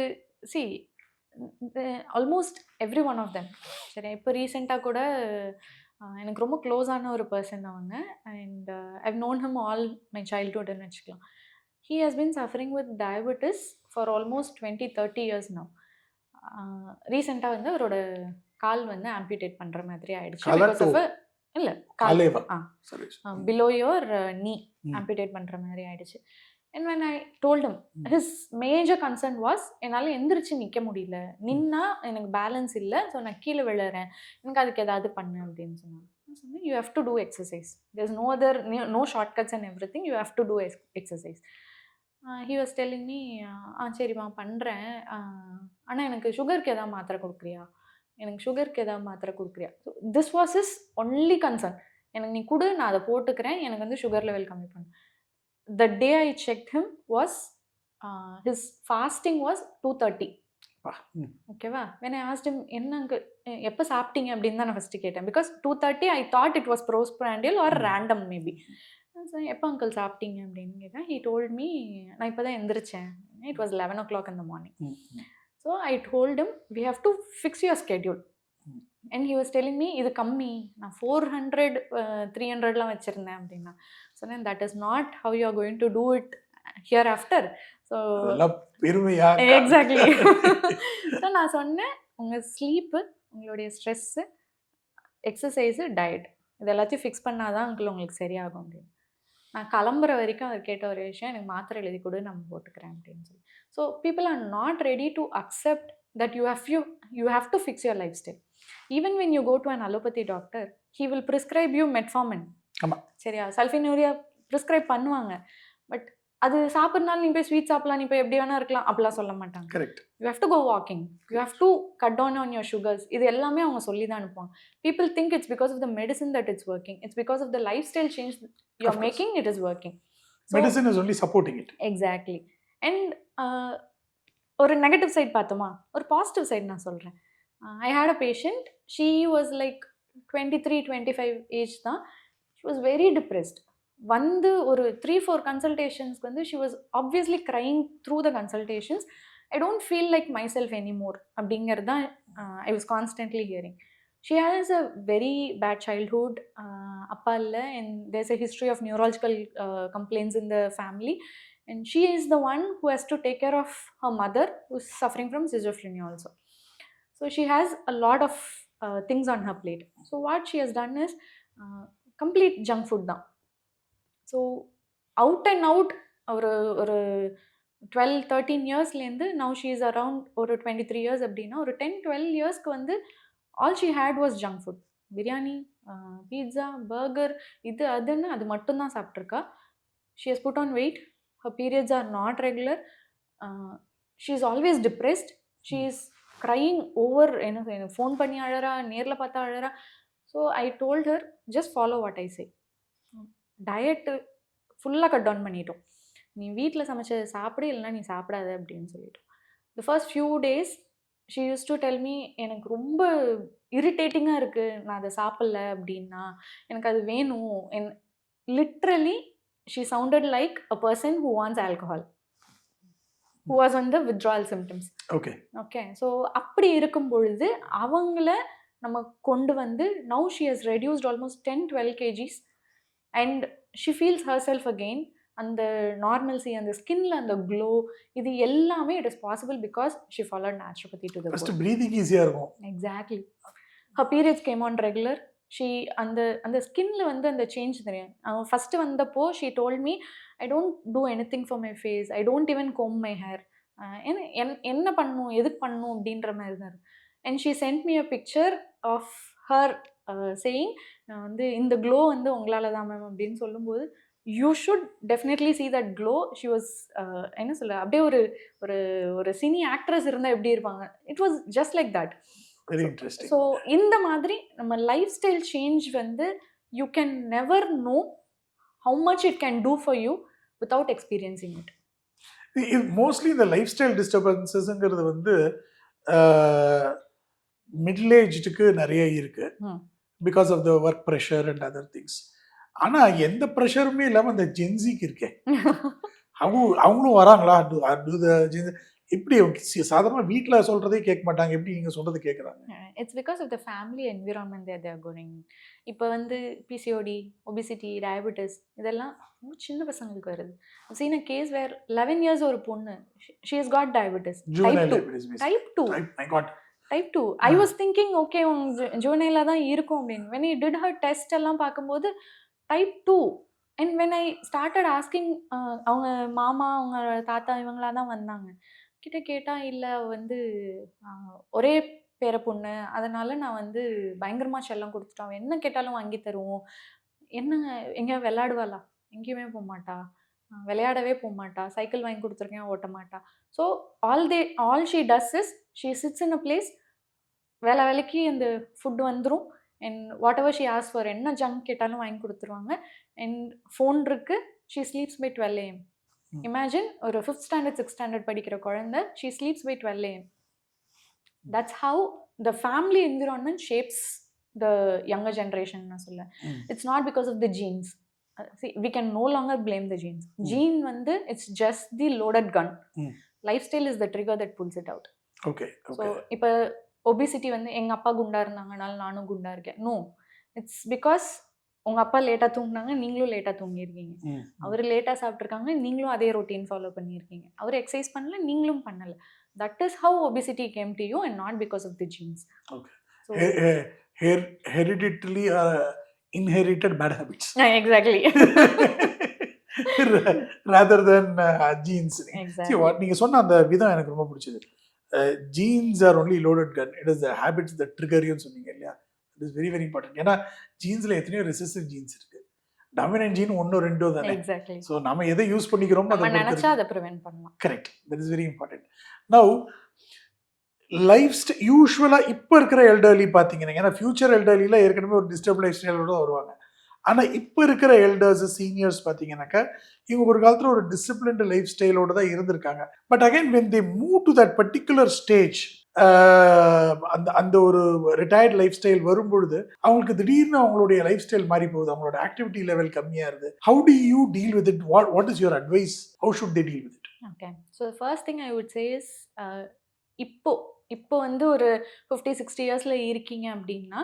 see almost every one of them. சரி, இப்போ ரீசெண்டாக கூட எனக்கு ரொம்ப க்ளோஸான ஒரு பர்சன் அவங்க, and I've known him all my childhoodன்னு வச்சுக்கலாம். He has been suffering with diabetes for almost 20-30 years now. ரீசெண்டாக வந்து அவரோட கால் வந்து ஆம்பியூட்டேட் பண்ணுற மாதிரி ஆயிடுச்சு. பிகாஸ் ஆஃப் இல்லை கால் பிலோ யோர் நீ ஆம்பியூட்டேட் பண்ணுற மாதிரி ஆயிடுச்சு. And when I told him, his major concern was என்னால் எந்திரிச்சு நிற்க முடியல, நின்னா எனக்கு பேலன்ஸ் இல்லை, ஸோ நான் கீழே விழுறேன், எனக்கு அதுக்கு ஏதாவது பண்ணு அப்படின்னு சொன்னாங்க. சொன்னேன் you have to do exercise. There's no other, no shortcuts and everything. You have to do exercise. He was telling me, சரிம்மா பண்ணுறேன், ஆனால் எனக்கு சுகருக்கு எதாவது மாத்திரை கொடுக்குறியா, எனக்கு சுகருக்கு ஏதாவது மாத்திரை கொடுக்குறியா. So this was is only concern. எனக்கு நீ கொடு, நான் அதை போட்டுக்கிறேன், எனக்கு வந்து சுகர் லெவல் கம்மி பண்ணு. The day I checked him was his fasting was 2:30. ஓகேவா? when I asked him என்னங்க எப்போ சாப்பிட்டீங்க அப்படின்னு தான் நான் ஃபஸ்ட்டு கேட்டேன். Because 2:30 I thought it was postprandial or random maybe. எப்போ அங்கிள் சாப்பிட்டீங்க அப்படின்னு கேட்டேன். he told me நான் இப்போ தான் எந்திரிச்சேன். it was 11 o'clock in the morning. So I told him we have to fix your schedule. And he was telling me இது கம்மி, நான் 400 300லாம் வச்சுருந்தேன் அப்படின்னா. சொன்னேன் that is not how you are going to do it hereafter. So பெருமையா exactly. So நான் சொன்னேன் உங்கள் ஸ்லீப்பு, உங்களுடைய ஸ்ட்ரெஸ்ஸு, எக்ஸசைஸு, டயட் இது எல்லாத்தையும் ஃபிக்ஸ் பண்ணாதான் அங்கிள் உங்களுக்கு சரியாகும் அப்படின்னு. நான் கிளம்புற வரைக்கும் அவர் கேட்ட ஒரு விஷயம், எனக்கு மாத்திரை எழுதி கொடு, நம்ம போட்டுக்கிறேன் அப்படின்னு சொல்லி. So people are not ready to accept that you have to fix your lifestyle. Even when you go to an allopathy doctor, he will prescribe you metformin. சரியா, சல்ஃபினூரியா ப்ரிஸ்கிரைப் பண்ணுவாங்க. பட் அது சாப்பிட்றதுனால நீ போய் ஸ்வீட் சாப்பிடலாம், நீ போய் எப்படி வேணா இருக்கலாம் அப்படிலாம் சொல்ல மாட்டாங்க. Correct. You have to go walking, you have to cut down on your sugars. இது எல்லாமே அவங்க சொல்லி தான் அனுப்புவாங்க. People think it's because of the medicine that it's working. It's because of the life style change you are making, it is working. Medicine is only supporting it. Exactly. And ஒரு negative side பார்த்தோமா, ஒரு positive side நான் சொல்கிறேன். I had a patient, she was like 23-25 age தான். She was very depressed. வந்து ஒரு 3-4 கன்சல்டேஷன்ஸ்க்கு வந்து she was obviously crying through the consultations. I don't feel like my self anymore அப்படிங்கிறது தான் I was constantly hearing. She has a very bad childhood, appa illa, and there's a history of neurological complaints in the family, and she is the one who has to take care of her mother who's suffering from schizophrenia also. So she has a lot of things on her plate. So what she has done is complete junk food தான். So out and out ஒரு ஒரு 12-13 இயர்ஸ்லேருந்து now she is around ஒரு 23 years அப்படின்னா ஒரு 10-12 இயர்ஸ்க்கு வந்து all she had was junk food. Biryani, pizza, burger, இது அதுன்னு அது மட்டும்தான் சாப்பிட்ருக்கா. She has put on weight. Her periods are not regular. She is always depressed. She is crying over, என்ன ஃபோன் பண்ணி அழறா, நேரில் பார்த்தா அழறா. So I told her just follow what I say. Diet ஃபுல்லாக கட் டவுன் பண்ணிட்டோம். நீ வீட்டில் சமைச்ச சாப்பிடு, இல்லைனா நீ சாப்பிடாத அப்படின்னு சொல்லிட்டோம். The first few days she use to tell me, எனக்கு ரொம்ப இரிட்டேட்டிங்காக இருக்குது நான் அதை சாப்பிட்ல அப்படின்னா, எனக்கு அது வேணும். Literally she sounded like a person who wants alcohol, who was on the withdrawal symptoms. Okay okay. So அப்படி இருக்கும் பொழுது அவங்கள நம்ம கொண்டு வந்து now she has reduced almost 10-12 kgs and she feels herself again. அந்த நார்மல்சி, அந்த ஸ்கின்ல அந்த க்ளோ, இது எல்லாமே it is possible because she followed naturopathy to the first breathing ஈஸியா இருக்கும். Exactly. Her periods game on regular. She அந்த அந்த ஸ்கின்ல வந்து அந்த சேஞ்ச் தெரியும். அவன் ஃபர்ஸ்ட் வந்தப்போ she told me, I don't do anything for my face, I don't even comb my hair. என்ன பண்ணணும், எதுக்கு பண்ணணும் அப்படின்ற மாதிரி தான். And she sent me a picture of her saying, நான் வந்து இந்த க்ளோ வந்து உங்களால் தான் மேம் அப்படின்னு சொல்லும்போது, you should definitely see that glow. She was என்ன சொல்ல, அப்படியே ஒரு ஒரு ஒரு சினி ஆக்ட்ரஸ் இருந்தால் எப்படி இருப்பாங்க, it was just like that. Very interesting. So இந்த மாதிரி நம்ம லைஃப் ஸ்டைல் சேஞ்ச் வந்து you can never know how much it can do for you without experiencing it. Mostly இந்த லைஃப் ஸ்டைல் டிஸ்டர்பன்சஸ்ங்கிறது வந்து மிடில் ஏஜ்டுக்கு நிறைய இருக்கு, because of the work pressure and other things. ஆனா எந்த ப்ரெஷருமே இல்லாம அந்த ஜென்சிக்கு இருக்கேன், அவங்களும் வராங்களா? எப்படி சாதாரண வீட்டில் சொல்றதே கேட்க மாட்டாங்க, எப்படி நீங்க சொல்றது கேட்குறாங்க? It's because of the family environment they are going. இப்போ வந்து பிசிஓடி, ஒபிசிட்டி, டயபெட்டிஸ் இதெல்லாம் சின்ன பசங்களுக்கு வருது. Seen a case where 11 years ஒரு பொண்ணு, she has got diabetes type 2. Type 2. I was thinking okay ஜூனைல தான் இருக்கும் அப்படின்னு. When I did her test எல்லாம் பார்க்கும்போது type 2. And when I started asking, அவங்க மாமா, அவங்க தாத்தா இவங்களா தான் வந்தாங்க. கிட்ட கேட்டால் இல்லை வந்து ஒரே பேர பொண்ணு, அதனால நான் வந்து பயங்கரமாக செல்லம் கொடுத்துட்டோம், என்ன கேட்டாலும் வாங்கி தருவோம். என்னங்க எங்கேயா விளையாடுவாளா? எங்கேயுமே போக மாட்டா, விளையாடவே போக மாட்டா, சைக்கிள் வாங்கி கொடுத்துருக்கேன் ஓட்ட மாட்டா. So all she does is she sits in a place, வேலைக்கு அந்த ஃபுட் வந்துடும். அண்ட் வாட் எவர் ஷீ ஆஸ் ஃபார், என்ன ஜங்க் கேட்டாலும் வாங்கி கொடுத்துருவாங்க. அண்ட் ஃபோன் இருக்குது. She sleeps by 12 AM. Imagine ஒரு 5th standard 6th standard படிக்கிற குழந்தை, she sleeps by 12 AM. That's how the family environment shapes the younger generation. நான் சொல்ல, it's not because of the genes. See, we can no longer blame the genes. Gene வந்து it's just the loaded gun. Lifestyle is the trigger that pulls it out. Okay. So இப்போ obesity வந்து எங்கள் அப்பா குண்டா இருந்தாங்கனால நானும் குண்டா இருக்கேன். No, it's because உங்கள் அப்பா லேட்டாக தூங்கினாங்க, நீங்களும் லேட்டாக தூங்கியிருக்கீங்க. அவர் லேட்டாக சாப்பிட்ருக்காங்க, நீங்களும் அதே ரொட்டீன் ஃபாலோ பண்ணியிருக்கீங்க. அவர் எக்ஸசைஸ் பண்ணல, நீங்களும் பண்ணலை. That is how obesity came to you and not because of the genes. Hereditary inherited bad habits. Exactly. Rather than genes. Exactly. See, நீங்க சொன்ன அந்த விதம் எனக்கு ரொம்ப பிடிச்சது. Genes are only loaded gun. It is the habits that trigger you சொன்னீங்க இல்லையா? It is very very important. ஏன்னா ஜீன்ஸ்ல எத்தனையோ ரெசிஸ்டிவ் ஜீன்ஸ் இருக்கு. டாமினன்ட் ஜீன் 1-2 தானே. Exactly. So நாம எதை யூஸ் பண்ணிக்கிறோமோ அதை நினைச்சா அதை ப்ரிவென்ட் பண்ணலாம். Correct. That is very important. Now life style யூஸ்வலாக இப்போ இருக்கிற எல்டர்லி பார்த்தீங்கன்னா, ஏன்னா ஃபியூச்சர் எல்டர்லியில் ஏற்கனவே ஒரு டிஸ்டர்ப் லைஃப் ஸ்டைலோட வருவாங்க. ஆனால் இப்போ இருக்கிற எல்டர்ஸ் சீனியர்ஸ் பார்த்தீங்கன்னாக்கா இவங்க ஒரு காலத்தில் ஒரு டிசிப்ளின்டு லைஃப் ஸ்டைலோட தான் இருந்திருக்காங்க. But again when they move to that particular stage, அந்த ஒரு ரிட்டையர்ட் லைஃப் ஸ்டைல் வரும்பொழுது அவங்களுக்கு திடீர்னு அவங்களுடைய லைஃப் ஸ்டைல் மாறி போகுது, அவங்களோட ஆக்டிவிட்டி லெவல் கம்மியாக இருக்குது. How do you deal with it? What is your advice? How should they deal with it? Okay, so first thing I would say is, இப்போ இப்போ வந்து ஒரு 50-60 இயர்ஸில் இருக்கீங்க அப்படின்னா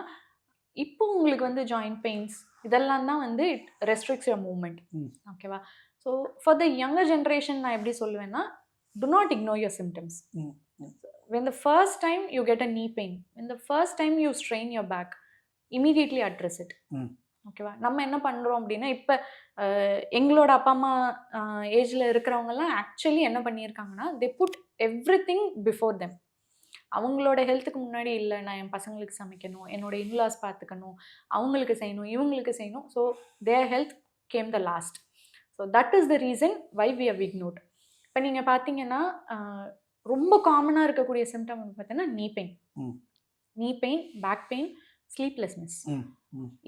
இப்போ உங்களுக்கு வந்து ஜாயிண்ட் பெயின்ஸ் இதெல்லாம் தான் வந்து இட் ரெஸ்ட்ரிக்ட்ஸ் யுவர் மூவ்மெண்ட். ஓகேவா? So for the younger generation நான் எப்படி சொல்லுவேன்னா, do not ignore your symptoms. When the first time you get a knee pain, when the first time you strain your back, immediately address it. ஓகேவா? நம்ம என்ன பண்ணுறோம் அப்படின்னா, இப்போ எங்களோட அப்பா அம்மா ஏஜில் இருக்கிறவங்கலாம் ஆக்சுவலி என்ன பண்ணியிருக்காங்கன்னா, they put everything before them. அவங்களோட ஹெல்த்துக்கு முன்னாடி இல்லை, நான் என் பசங்களுக்கு சமைக்கணும், என்னோட இன்லாஸ் பார்த்துக்கணும், அவங்களுக்கு செய்யணும், இவங்களுக்கு செய்யணும். So their health came the last. So that is the reason why we have ignored. இப்போ நீங்கள் பார்த்தீங்கன்னா ரொம்ப காமனாக இருக்கக்கூடிய சிம்டம் வந்து பார்த்தீங்கன்னா நீ பெயின், பேக் பெயின், ஸ்லீப்லெஸ்னஸ்.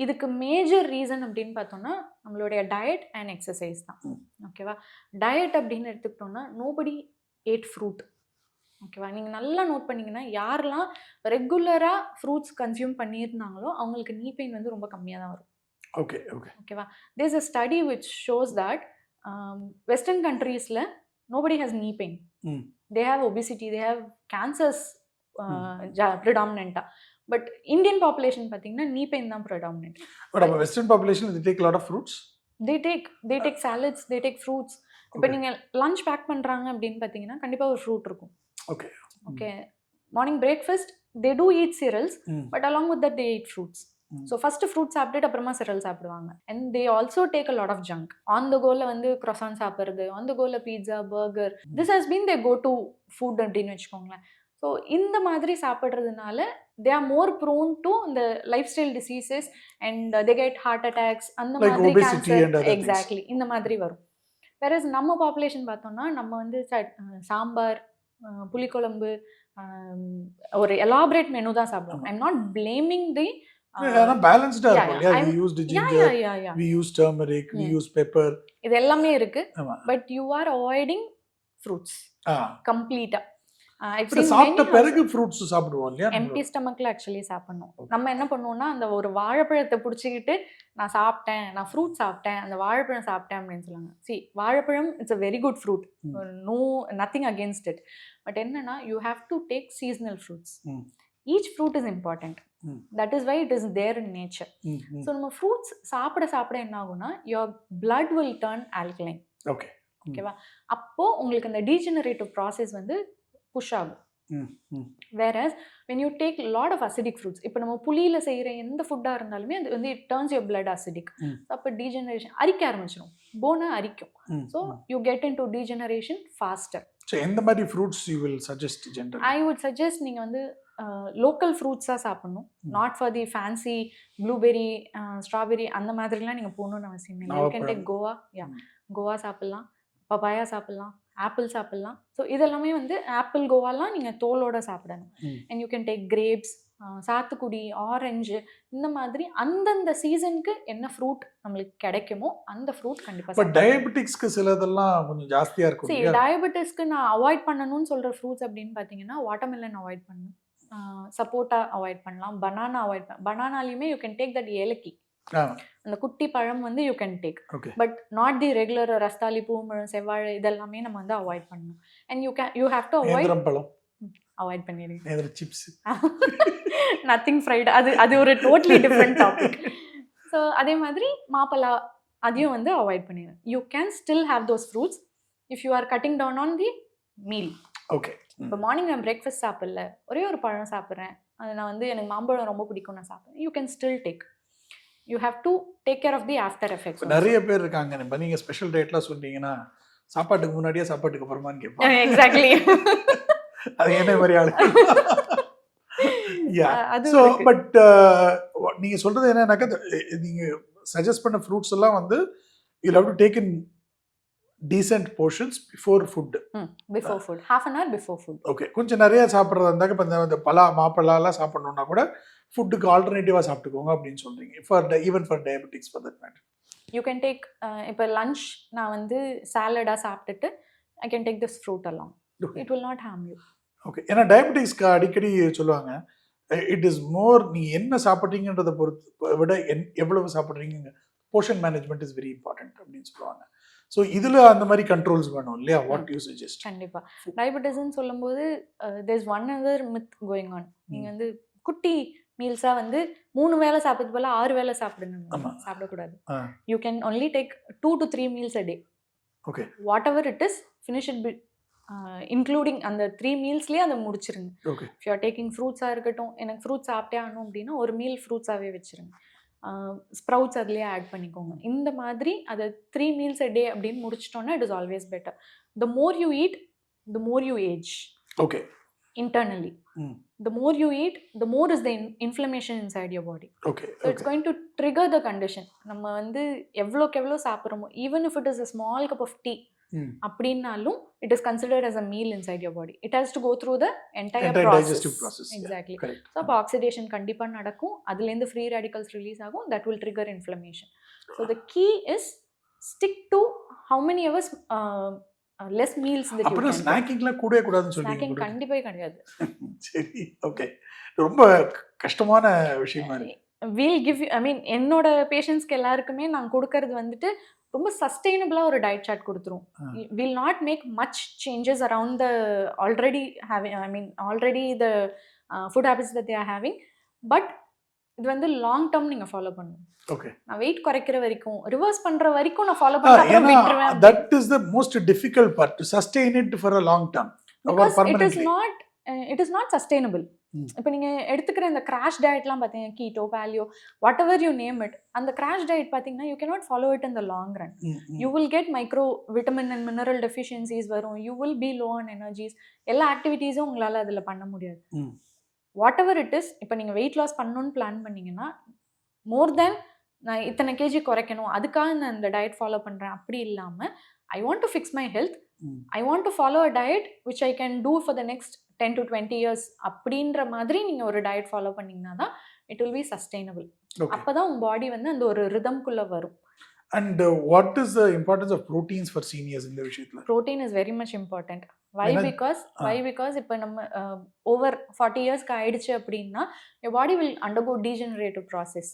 இதுக்கு மேஜர் ரீசன் அப்படின்னு பார்த்தோம்னா நம்மளுடைய டயட் அண்ட் எக்ஸசைஸ் தான். ஓகேவா? டயட் அப்படின்னு எடுத்துக்கிட்டோம்னா நோபடி ஏட் ஃப்ரூட். ஓகேவா? நீங்கள் நல்லா நோட் பண்ணிங்கன்னா யாரெல்லாம் ரெகுலராக ஃப்ரூட்ஸ் கன்சியூம் பண்ணியிருந்தாங்களோ அவங்களுக்கு நீ பெயின் வந்து ரொம்ப கம்மியாக தான் வரும். ஓகேவா? There is a study which shows that western கண்ட்ரீஸில் nobody has knee pain. They have obesity, they have cancers predominant. But Indian population pathina knee pain தான் predominant. But our western population they take a lot of fruits. They take salads, they take fruits. இப்போ நீங்க lunch back பண்றாங்க அப்படின்னு பாத்தீங்கன்னா கண்டிப்பா ஒரு fruit இருக்கும். Okay. Morning breakfast they do eat cereals, but along with that they eat fruits. So first fruit சாப்பிட்டுட்டு அப்புறமா சிரல் சாப்பிடுவாங்க. And they also take a lot of junk. On the கோல வந்து க்ரொசான் சாப்பிட்றது, ஆன் த கோல pizza, burger, this has been they go to food அப்படின்னு வச்சுக்கோங்களேன். So இந்த மாதிரி சாப்பிட்றதுனால they are more prone to இந்த life style diseases and they get heart attacks, அந்த மாதிரி கேன்சர். எக்ஸாக்ட்லி இந்த மாதிரி வரும். வேற நம்ம பாப்புலேஷன் பார்த்தோம்னா நம்ம வந்து சாம்பார், புளிக்குழம்பு, ஒரு எலாபரேட் மெனு தான் சாப்பிடுவோம். I am not blaming the balanced we used ginger, we used turmeric, we used pepper, இது எல்லாமே இருக்கு. But you are avoiding fruits completely. சாப்பிட்ட பிறகு ஃப்ரூட்ஸ் சாப்பிடுவோம் இல்லையா? எம்டி ஸ்டமக்ல ஆக்சுவலி சாப்பிடணும். நம்ம என்ன பண்ணுவோம்னா அந்த ஒரு வாழைப்பழத்தை பிடிச்சிக்கிட்டு நான் சாப்பிட்டேன், நான் ஃப்ரூட் சாப்பிட்டேன், அந்த வாழைப்பழம் சாப்பிட்டேன் அப்படின்னு சொல்லுவாங்க. வாழைப்பழம் it's a very good fruit, no nothing against it. But என்னன்னா you have to take seasonal fruits. Each fruit is important. That is why it is there in nature. So நம்ம fruits சாப்பிட என்ன ஆகும்னா your blood will turn alkaline. ஓகேவா? அப்போ உங்களுக்கு அந்த degenerative process வந்து புஷ் ஆகும். Whereas when you take lot of acidic fruits, இப்போ நம்ம புளியில செய்யற எந்த ஃபுட்டா இருந்தாலுமே அது வந்து it turns your blood acidic. அப்போ degeneration அரிக்க ஆரம்பிச்சிடும், போனை அரிக்கும். So you get into degeneration faster. So எந்த மாதிரி fruits you will suggest generally? I would suggest நீங்க வந்து லோக்கல் ஃப்ரூட்ஸாக சாப்பிடணும். Not for the fancy blueberry, strawberry அந்த மாதிரிலாம் நீங்கள் போகணுன்னு அவசியம் இல்லை. யூ கேன் டேக் கோவா சாப்பிட்லாம், பப்பாயா சாப்பிட்லாம், ஆப்பிள் சாப்பிட்லாம். ஸோ இதெல்லாமே வந்து ஆப்பிள் கோவாலாம் நீங்கள் தோலோட சாப்பிடணும். And you can take grapes, சாத்துக்குடி, ஆரஞ்சு, இந்த மாதிரி அந்தந்த சீசனுக்கு என்ன ஃப்ரூட் நம்மளுக்கு கிடைக்குமோ அந்த ஃப்ரூட் கண்டிப்பாக. பட் டயபெட்டிக்ஸ்க்கு சிலதெல்லாம் கொஞ்சம் ஜாஸ்தியாக இருக்கும். சரி, டயபெட்டிஸ்க்கு நான் அவாய்ட் பண்ணணும்னு சொல்கிற ஃப்ரூட்ஸ் அப்படின்னு பார்த்தீங்கன்னா வாட்டர்மெலன் அவாய்ட் பண்ணணும், சப்போட்டா அவாய்ட் பண்ணலாம், பனானா அவாய்ட் பனானாலையுமே யூ கேன் டேக் தட் ஏலக்கி, அந்த குட்டி பழம் வந்து you can take. But not the regular ரஸ்தாலி, பூமழம், செவ்வாழை இதெல்லாமே நம்ம வந்து அவாய்ட் பண்ணணும். And you have to avoid பண்ணிடுங்க. சிப்ஸ் நத்திங் ஃப்ரைட், அது ஒரு டோட்டலி டிஃப்ரெண்ட் டாபிக். ஸோ அதே மாதிரி மாப்பழா அதையும் வந்து அவாய்ட் பண்ணிடுங்க. You can still have those fruits if you are cutting down on the meal. இப்போ மார்னிங் நான் பிரேக்ஃபாஸ்ட் சாப்பிடல, ஒரே ஒரு பழம் சாப்பிட்றேன், அது நான் வந்து எனக்கு மாம்பழம் ரொம்ப பிடிக்கும், நான் சாப்பிட்றேன், you can still take. You have to take care of the after effects. நிறைய பேர் இருக்காங்க, இப்போ நீங்கள் ஸ்பெஷல் டேட்லாம் சொன்னீங்கன்னா சாப்பாட்டுக்கு முன்னாடியே சாப்பாட்டுக்கு அப்புறமான்னு கேட்பாங்க. எக்ஸாக்ட்லி, அது என்ன மாதிரி ஆளு. ஸோ பட் நீங்கள் சொல்கிறது என்னன்னாக்கா, நீங்கள் சஜஸ்ட் பண்ண ஃப்ரூட்ஸ் எல்லாம் வந்து you have to take in decent portions before food. Before food, half an hour before food. Okay, கொஞ்சம் நிறைய சாப்பிட்றதா இருந்தாக்க இப்போ இந்த பலா மாப்பழாலாம் சாப்பிடணுன்னா கூட ஃபுட்டுக்கு ஆல்டர்னேட்டிவாக சாப்பிட்டுக்கோங்க அப்படின்னு சொல்கிறீங்க. For even for diabetics for that matter you can take. இப்போ லஞ்ச் நான் வந்து சாலடாக சாப்பிட்டுட்டு I can take this fruit along. It will not harm you. Okay, ஏன்னா டயபெட்டிக்ஸ்க்கு அடிக்கடி சொல்லுவாங்க இட் இஸ் மோர் நீ என்ன சாப்பிட்றீங்கன்றதை பொறுத்து விட எவ்வளவு சாப்பிட்றீங்க portion management is very important அப்படின்னு சொல்லுவாங்க. ஸோ இதில் அந்த மாதிரி கண்ட்ரோல்ஸ் வேணும் இல்லையா? What you suggest? கண்டிப்பா. டயபெட்டிஸ்ன்னு சொல்லும்போது there is one other myth going on. நீங்க வந்து குட்டி மீல்ஸா வந்து 3 வேளை சாப்பிட்றது போல 6 வேளை சாப்பிடுங்க. சாப்பிடக்கூடாது. You can only take 2 to 3 meals a day. Okay. Whatever it is finish it including அந்த 3 மீல்ஸ்லேயே அதை முடிச்சிருங்க. Okay. If you are taking ஃப்ரூட்ஸாக இருக்கட்டும், எனக்கு ஃப்ரூட்ஸ் சாப்பிட்டே ஆகணும் அப்படின்னா ஒரு மீல் ஃப்ரூட்ஸாகவே வச்சுருங்க. ஸ்ப்ரவுட்ஸ் அதுலேயே ஆட் பண்ணிக்கோங்க. இந்த மாதிரி அதை 3 மீல்ஸ் அ டே அப்படின்னு முடிச்சிட்டோன்னா it is always better. The more you eat the more you age. Okay. internally. The more you eat, the more is the inflammation inside your body. Okay. So it's going to trigger the condition. நம்ம வந்து எவ்வளோக்கு எவ்வளோ சாப்பிட்றோமோ, even if it is a small cup of tea, அப்படின்னாலும் it is considered as a meal inside your body. It has to go through the entire digestive process. Exactly. Yeah, so அப்போ oxidation கண்டிப்பாக நடக்கும், அதுலேருந்து free radicals release ஆகும், that will trigger inflammation. So the key is stick to how many hours less meals that you can. அப்புறம் ஸ்நாக்கிங்லாம் கூடவே கூடாதுன்னு சொல்றீங்க. Snacking கண்டிப்பாக கிடையாது. சரி, ஓகே. ரொம்ப கஷ்டமான விஷயமா இருக்கு. வீல் கிவ் ஐ மீன் என்னோட பேஷண்ட்ஸ்க்கு எல்லாருக்குமே நான் கொடுக்கறது வந்துட்டு ரொம்ப சஸ்டெயினபிளாக ஒரு டயட் சார்ட் கொடுத்துரும். Will not make much changes around the already the food habits that they are having. But இது வந்து லாங் டேர்ம் நீங்கள் ஃபாலோ பண்ணணும். ஓகே. நான் வெயிட் குறைக்கிற வரைக்கும், ரிவர்ஸ் பண்ற வரைக்கும் நான் ஃபாலோ பண்ண விட்டுருவேன். That is the most difficult part, to sustain it for a long term. Because it is not sustainable. இப்போ நீங்கள் எடுத்துக்கிற இந்த கிராஷ் டயட்லாம் பார்த்தீங்கன்னா keto paleo whatever you name it, அந்த கிராஷ் டயட் பார்த்தீங்கன்னா you cannot follow it in the long run. You will get micro vitamin and mineral deficiencies வரும். You will be low on energies. எல்லா ஆக்டிவிட்டீஸும் உங்களால் அதில் பண்ண முடியாது. What ever it is, இப்போ நீங்கள் வெயிட் லாஸ் பண்ணணும்னு பிளான் பண்ணிங்கன்னா மோர் தென் நான் இத்தனை கேஜி குறைக்கணும் அதுக்காக நான் இந்த டயட் ஃபாலோ பண்ணுறேன் அப்படி இல்லாமல் I want to fix my health, I want to follow a diet which I can do for the next 10 to 20 years அப்படின்ற மாதிரி நீங்கள் ஒரு டயட் ஃபாலோ பண்ணிங்கன்னா தான் இட் வில் பி சஸ்டெயினபிள். அப்போ தான் உங்கள் பாடி வந்து அந்த ஒரு ரிதம்குள்ளே வரும். And what is the importance of proteins for seniors in the விஷயத்துல? Protein is very much important. Why? Because இப்போ நம்ம over 40 yearsக்கு ஆயிடுச்சு அப்படின்னா your body will undergo degenerative process.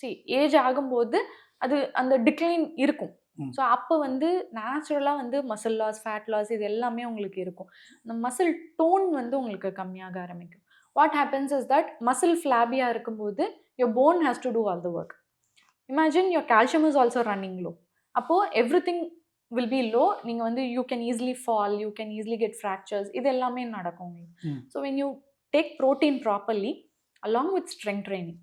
See, age ஆகும்போது அது அந்த டிக்ளைன் இருக்கும். ஸோ அப்போ வந்து நேச்சுரலாக வந்து மசில் லாஸ், ஃபேட் லாஸ் இது எல்லாமே உங்களுக்கு இருக்கும். இந்த மசில் டோன் வந்து உங்களுக்கு கம்மியாக ஆரம்பிக்கும். What happens is that muscle ஃப்ளாபியாக இருக்கும்போது your bone has to do all the work. Imagine your calcium is also running low. அப்போ everything will be low. நீங்கள் வந்து you can easily fall, you can easily get fractures. இது எல்லாமே நடக்கும். So when you take protein properly along with strength training,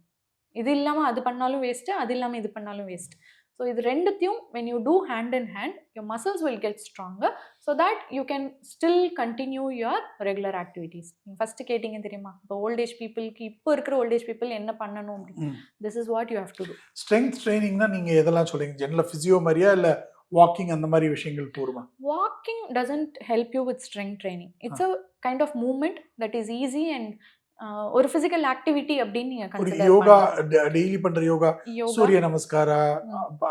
இது இல்லாமல் அது பண்ணாலும் வேஸ்ட்டு, அது இல்லாமல் இது பண்ணாலும் வேஸ்ட். ஸோ இது ரெண்டுத்தையும் when you do hand in hand, your muscles will get stronger so that you can still continue your regular activities. நீங்கள் ஃபஸ்ட்டு கேட்டிங்க தெரியுமா, இப்போ ஓல்ட் ஏஜ் பீப்புளுக்கு இப்போ இருக்கிற ஓல்ட் ஏஜ் பீப்புள் என்ன பண்ணணும் அப்படின்னு. This is what you have to do. Strength ட்ரைனிங்னா நீங்கள் எதெல்லாம் சொல்றீங்க? ஜெனரலாக ஃபிசியோ மாதிரியா இல்லை வாக்கிங் அந்த மாதிரி விஷயங்கள் போருமா? Walking doesn't help you with strength training. It's a kind of movement that is easy and ஒரு பிசிக்கல் ஆக்டிவிட்டி அப்படின்னு நீங்க கன்சிடர் யோகா டெய்லி பண்ற யோகா, சூரிய நமஸ்காரா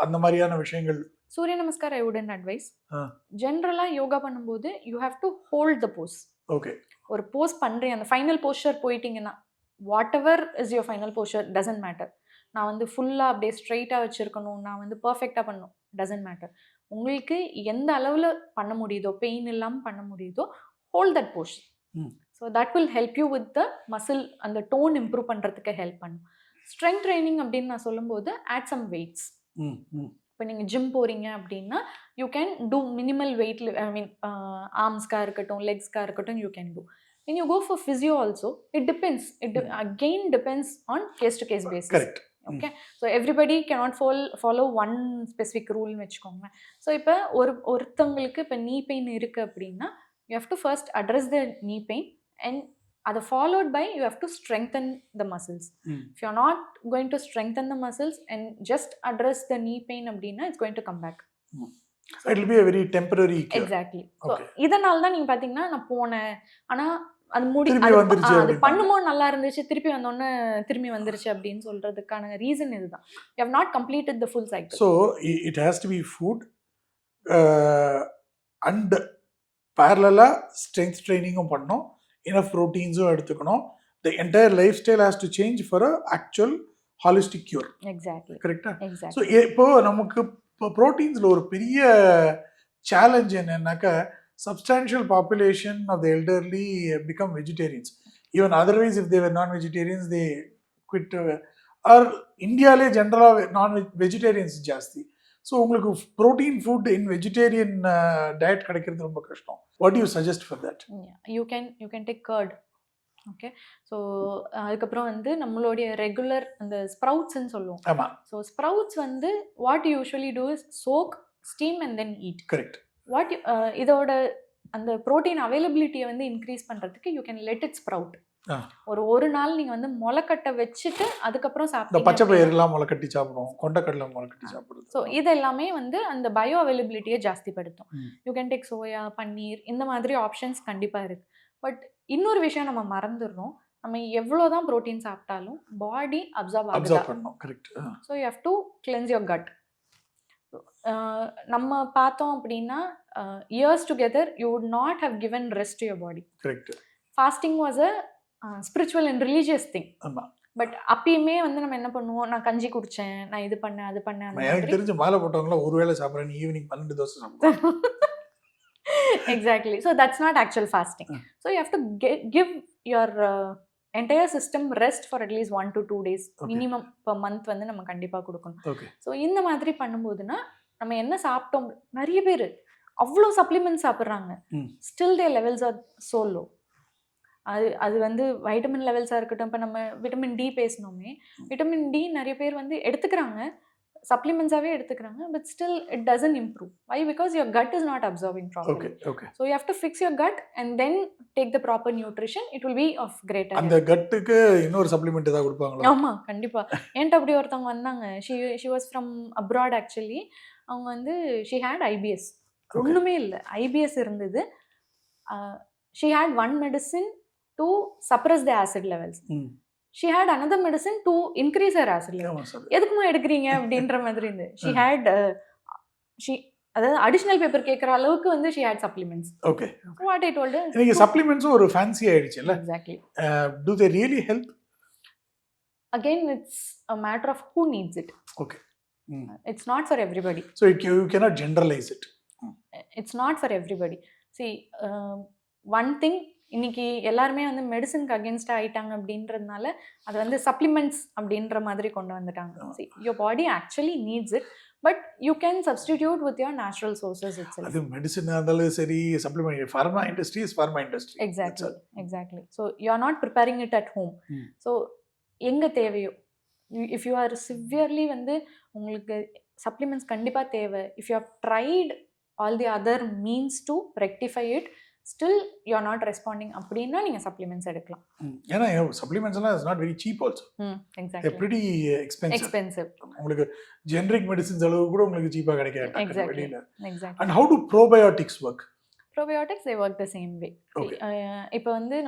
அந்த மாதிரியான விஷயங்கள். சூரிய நமஸ்கார் ஐ வுடன்ட் அட்வைஸ். ஜெனரலா யோகா பண்ணும்போது you have to hold the pose. Okay. ஒரு போஸ் பண்றீங்க, அந்த ஃபைனல் போஸ்டர் போயிட்டீங்கன்னா whatever is your final posture doesn't matter. நான் வந்து ஃபுல்லா அப்படியே ஸ்ட்ரைட்டா வச்சிருக்கணும், நான் வந்து பர்ஃபெக்டா பண்ணணும், டசன்ட் மேட்டர். உங்களுக்கு எந்த அளவுல பண்ண முடியுதோ, பெயின் இல்லாமல் பண்ண முடியுதோ, hold that poster. So that will help you with the muscle, அந்த டோன் இம்ப்ரூவ் பண்ணுறதுக்கு ஹெல்ப் பண்ணும். ஸ்ட்ரென்த் ட்ரைனிங் அப்படின்னு நான் சொல்லும்போது ஆட் சம் வெயிட்ஸ். இப்போ நீங்கள் ஜிம் போகிறீங்க அப்படின்னா you can do minimal weight, I mean ஆர்ம்ஸ்க்காக இருக்கட்டும், லெக்ஸ்க்காக இருக்கட்டும், you can do. when you go for physio also, it depends. Again depends on case to case basis. Correct. Okay, so everybody cannot follow one specific rule னு வெச்சுக்கோங்க. So இப்போ ஒருத்தவங்களுக்கு இப்போ knee pain இருக்கு அப்படின்னா you have to first address the knee pain and அதை followed by you have to strengthen the muscles. If you are not going to strengthen the muscles and just address the knee pain அப்படின்னா it's going to come back. It will be a very temporary cure. Exactly. So இதனால தான் நீங்க பாத்தீங்கன்னா நான் போனேன், ஆனா அது அது பண்ணும்போது நல்லா இருந்துச்சு, திருப்பி வந்தோடனே திரும்பி வந்துருச்சு அப்படின்னு சொல்றதுக்கான ரீசன் இதுதான். You have not completed the full cycle. So it has to be food and parallel strength training பண்ணணும், enough proteins எடுத்துக்கணும். The entire lifestyle has to change for a actual holistic cure. Exactly கரெக்டா? So exactly. இப்போ நமக்கு இப்போ ப்ரோட்டீன்ஸில் ஒரு பெரிய challenge என்னன்னாக்கா substantial population of the elderly become vegetarians. Even otherwise, if they were non-vegetarians, they quit. Or இந்தியாவிலே ஜென்ரலாக vegetarians ஜாஸ்தி. ஸோ உங்களுக்கு protein food in vegetarian diet கிடைக்கிறது ரொம்ப கஷ்டம். What you suggest for that? You can take curd. Okay. So அதுக்கப்புறம் வந்து நம்மளுடைய ரெகுலர் அந்த ஸ்ப்ரவுட்ஸ்ன்னு சொல்லுவோம். ஆமாம். ஸோ ஸ்ப்ரவுட்ஸ் வந்து what usually do is soak, steam and then eat. Correct. What இதோட அந்த ப்ரோட்டீன் அவைலபிலிட்டியை வந்து இன்க்ரீஸ் பண்ணுறதுக்கு you can let it sprout. ஒரு நாள் நீங்கள் வந்து முளைக்கட்டை வச்சுட்டு அதுக்கப்புறம் சாப்பிட்டு பச்சை பயிரெல்லாம் முளைக்கட்டி சாப்பிடுவோம், கொண்டக்கடலை முளைக்கட்டி சாப்பிடுவோம். ஸோ இது எல்லாமே வந்து அந்த பயோ அவைலபிலிட்டியை ஜாஸ்திப்படுத்தும். You can take soya, paneer, இந்த மாதிரி ஆப்ஷன்ஸ் கண்டிப்பாக இருக்குது. பட் இன்னொரு விஷயம் நம்ம மறந்துடுறோம், நம்ம எவ்வளோதான் ப்ரோட்டீன் சாப்பிட்டாலும் பாடி அப்சார்ப் பண்ணணும். Correct. So you have to cleanse your gut. நம்ம பார்த்தோம் அப்படின்னா years together you would not have given rest to your body. Correct. Fasting was a spiritual and religious thing. But அப்பயுமே வந்து நம்ம என்ன பண்ணுவோம், நான் கஞ்சி குடிச்சேன், நான் இது பண்ணேன், அது பண்ணேன். எனக்கு தெரிஞ்ச மாலை போட்டவங்களா ஒருவேளை சாப்பிட்றேன், ஈவினிங் 12 தோசை சாப்பிடுவேன். Exactly. So that's not actual fasting. So you have to give your entire system rest for at least 1 to 2 days minimum per month வந்து நம்ம கண்டிப்பா கொடுக்கணும். ஸோ இந்த மாதிரி பண்ணும்போதுனா நம்ம என்ன சாப்பிட்டோம், நிறைய பேர் அவ்வளோ சப்ளிமெண்ட் சாப்பிட்றாங்க, still their levels are so low. அது வந்து வைட்டமின் லெவல்ஸாக இருக்கட்டும். இப்போ நம்ம விட்டமின் டி பேசணுமே, விட்டமின் டி நிறைய பேர் வந்து எடுத்துக்கிறாங்க, சப்ளிமெண்ட்ஸாகவே எடுத்துக்கிறாங்க, but still it doesn't improve. Why? Because your gut is not absorbing properly. So you have to fix your gut and then take the proper nutrition. It will be of great. அந்த கட்டுக்கு இன்னொரு supplement ஏதாவது கொடுப்பாங்களா? ஆமாம், கண்டிப்பாக. என்கிட்ட அப்படி ஒருத்தவங்க வந்தாங்க. She was from abroad actually. அவங்க வந்து ஷி ஹேட் ஐபிஎஸ். ஒன்றுமே இல்லை, ஐபிஎஸ் இருந்தது. She had one medicine to suppress the acid levels. She had another medicine to increase her acid levels. எதுக்குமா எடுக்கிறீங்க அப்படின்ற மாதிரி இருந்து. She had அதாவது அடிஷனல் பேப்பர் கேட்குற அளவுக்கு வந்து she had supplements. Okay. What I told her. நீங்க supplements ஒரு fancy ஆயிடுச்சு இல்ல? Exactly. Do they really help? Again, it's a matter of who needs it. Okay. It's not for everybody. So you cannot generalize it. It's not for everybody. See, one thing, இன்னைக்கு எல்லாருமே வந்து மெடிசனுக்கு அகேன்ஸ்டாக ஆயிட்டாங்க அப்படின்றதுனால அது வந்து சப்ளிமெண்ட்ஸ் அப்படின்ற மாதிரி கொண்டு வந்துட்டாங்க. Your body actually needs it, but you can substitute with your natural sources itself. அது மெடிசனாக இருந்தாலும் சரி, supplement, pharma industry is pharma industry. Exactly. So you are not preparing it at home. So எங்கே தேவையோ, if you R severely வந்து உங்களுக்கு supplements கண்டிப்பாக தேவை, if you have tried all the other means to rectify it, still you are not responding அப்படினா நீங்க supplements எடுக்கலாம். ஏனா சப்ளிமெண்ட்ஸ் எல்லாம் is not very cheap also. Exactly. They're pretty expensive. உங்களுக்கு generic medicines அளவு கூட உங்களுக்கு சீப்பா கிடைக்காது வெளியில. Exactly. And how do probiotics work? Probiotics, they work the same way. இப்போ வந்து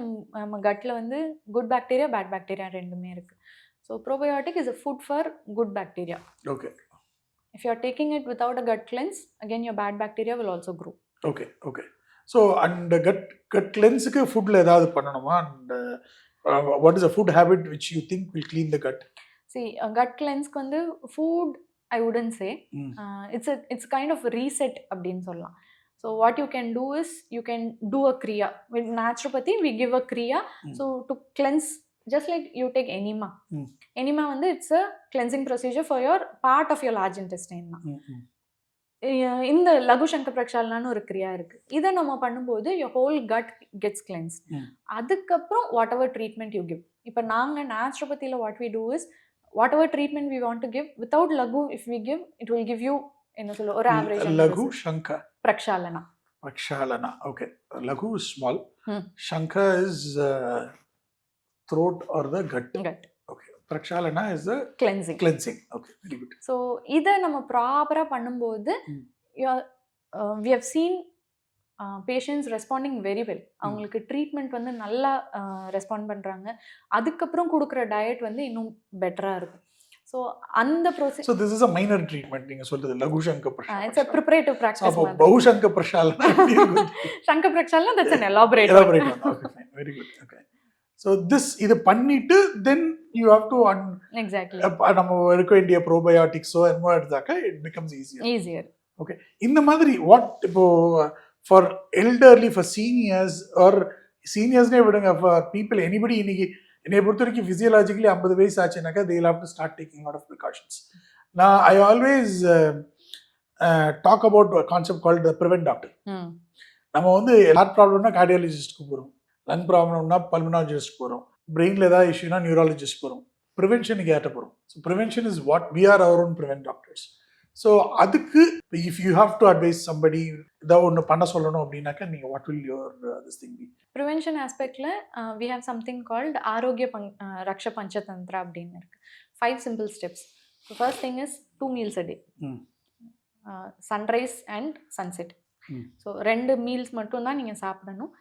நம்ம கட்ல வந்து குட் பாக்டீரியா, பேட் பாக்டீரியா ரெண்டுமே இருக்கு. So probiotic is a food for good bacteria. Okay. If you are taking it without a gut cleanse, again your bad bacteria will also grow. Okay. So and gut cleanse க்கு ஃபுட்ல ஏதாவது பண்ணணுமா? And what is a food habit which you think will clean the gut? See, gut cleanse க்கு வந்து food I wouldn't say. It's kind of reset அப்படினு சொல்லலாம். So what you can do is you can do a kriya. With naturopathy we give a kriya. So to cleanse, just like you take enema. Enema வந்து it's a cleansing procedure for your part of your large intestine. இந்த லகு சங்க பிரக்ஷாலனான்னு ஒரு கிரியா இருக்கு. இதை நம்ம பண்ணும்போது your whole gut gets cleansed. அதுக்கப்புறம் whatever treatment you give. இப்போ நாங்கள் நேச்சுரோபதியில் what we do is whatever treatment we want to give without லகு if we give it will give you என்ன சொல்ல ஒரு ஆவரேஜ் லகு சங்க பிரக்ஷாலனா. Okay. Lagu is small. Shanka is throat or the gut. Okay. Prakshalana is the cleansing. Okay, very good. So இதை நம்ம ப்ராப்பராக பண்ணும்போது we have seen patients responding very well. அவங்களுக்கு treatment வந்து நல்லா ரெஸ்பாண்ட் பண்ணுறாங்க. அதுக்கப்புறம் கொடுக்குற டயட் வந்து இன்னும் பெட்டராக இருக்கும். ஸோ அந்த process. So this is a minor treatment நீங்கள் சொல்றது லகு சங்க பிரக்ஷாலனா. It's a preparative practice. அப்போ பகுசங்க பிரக்ஷாலனா. சங்க பிரக்ஷாலனா that's an elaborate. Okay, fine. Very good. Okay. So இது பண்ணிட்டு then you have to exactly நம்ம எடுக்க வேண்டிய ப்ரோபயோட்டிக்ஸோ என்னமோ எடுத்தாக்க இட் பிகம்ஸ் ஈஸியர். ஓகே, இந்த மாதிரி இப்போ for elderly, for seniors or சீனியர்ஸ்னே விடுங்க, ஃபார் பீப்புள் எனிபடி, இன்னைக்கு என்னை பொறுத்த வரைக்கும் ஃபிசியலாஜிக்கலி 50 வயசு ஆச்சுனாக்கா they will have to start taking a lot of precautions. Now I always talk about a concept called the prevent doctor. நம்ம வந்து ஹார்ட் ப்ராப்ளம்னா கார்டியாலஜிஸ்ட்க்கு போகிறோம், லங் ப்ராப்ளம்னா பல்மனாலஜிஸ்ட் போகிறோம், பிரெயினில் ஏதாவது இஷ்யூனா நியூராலஜிஸ்ட் போகிறோம், ப்ரிவென்ஷனுக்கு ஏற்ற போகிறோம். So prevention is what we are our own prevent doctors. So அதுக்கு if you have to advise somebody ஏதாவது ஒன்று பண்ண சொல்லணும் அப்படின்னாக்கா நீங்கள் what will your this thing be? Prevention ஆஸ்பெக்டில் we have something called Arogya Raksha Panchatantra அப்படின்னு இருக்குது. 5 simple steps. So first thing is 2 meals a day. Sunrise and sunset. So 2 meals மட்டும்தான் நீங்கள் சாப்பிடணும்.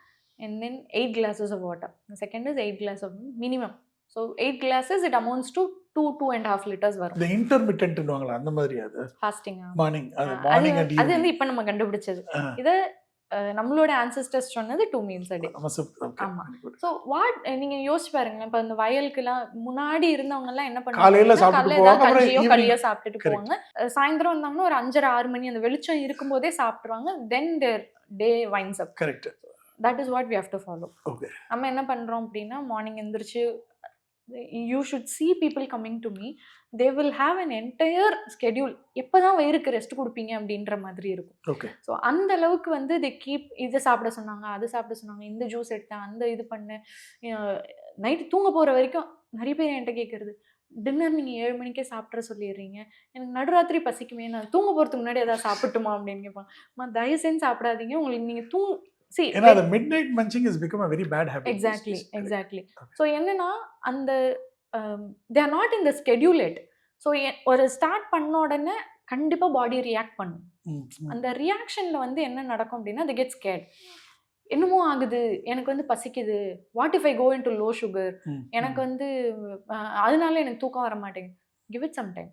And then 8 glasses of water. Second is 8 glasses of minimum. So 8 glasses it amounts to 2.5 liters வரும். இந்த இன்டர்மிட்டன்ட்னுவாங்களா அந்த மாதிரி? அது ஃபாஸ்டிங் மார்னிங் அது வந்து இப்போ நம்ம கண்டுபிடிச்சது. இதை நம்மளோட ஆன்செஸ்டர்ஸ் சொன்னது 2 meals a day. ஆமா. ஸோ வாட் நீங்கள் யோசிச்சு பாருங்களேன், இப்போ இந்த வயலுக்குலாம் முன்னாடி இருந்தவங்க எல்லாம் என்ன பண்ணுவாங்க, காலையில களியோ சாப்பிட்டுட்டு போவாங்க, சாயந்தரம் வந்தாங்கன்னா ஒரு 5:30 6 மணி அந்த வெளிச்சம் இருக்கும்போதே சாப்பிடுவாங்க. Then their day winds up. Correct. That is what we have to follow. நம்ம என்ன பண்றோம் அப்படின்னா, மார்னிங் எந்திரிச்சு you should see people coming to me, they will have an entire schedule. எப்பதான் வயிறுக்கு ரெஸ்ட் கொடுப்பீங்க அப்படின்ற மாதிரி இருக்கும். ஸோ அந்த அளவுக்கு வந்து they keep இதை சாப்பிட சொன்னாங்க, அது சாப்பிட சொன்னாங்க, இந்த ஜூஸ் எடுத்தேன், அந்த இது பண்ணேன். நைட்டு தூங்க போகிற வரைக்கும் நிறைய பேர் என்கிட்ட கேட்குறது, டின்னர் நீங்கள் 7 மணிக்கே சாப்பிட்ற சொல்லிடுறீங்க, எனக்கு நடுராத்திரி பசிக்குமே, நான் தூங்க போகிறதுக்கு முன்னாடி எதாவது சாப்பிட்டுமா அப்படின்னு கேட்பாங்க. தயவு செஞ்சு சாப்பிடாதீங்க, உங்களுக்கு நீங்கள் see the midnight munching has become a very bad habit. Exactly. So என்னன்னா அந்த they are not in the schedule yet. So ஒரு ஸ்டார்ட் பண்ண உடனே கண்டிப்பா பாடி ரியாக்ட் பண்ணும். அந்த ரியாக்ஷன்ல வந்து என்ன நடக்கும் அப்படின்னா they get scared. என்னமோ ஆகுது, எனக்கு வந்து பசிக்குது, what if I go into low sugar, எனக்கு வந்து அதனால எனக்கு தூக்கம் வர மாட்டேங்குது. Give it some time.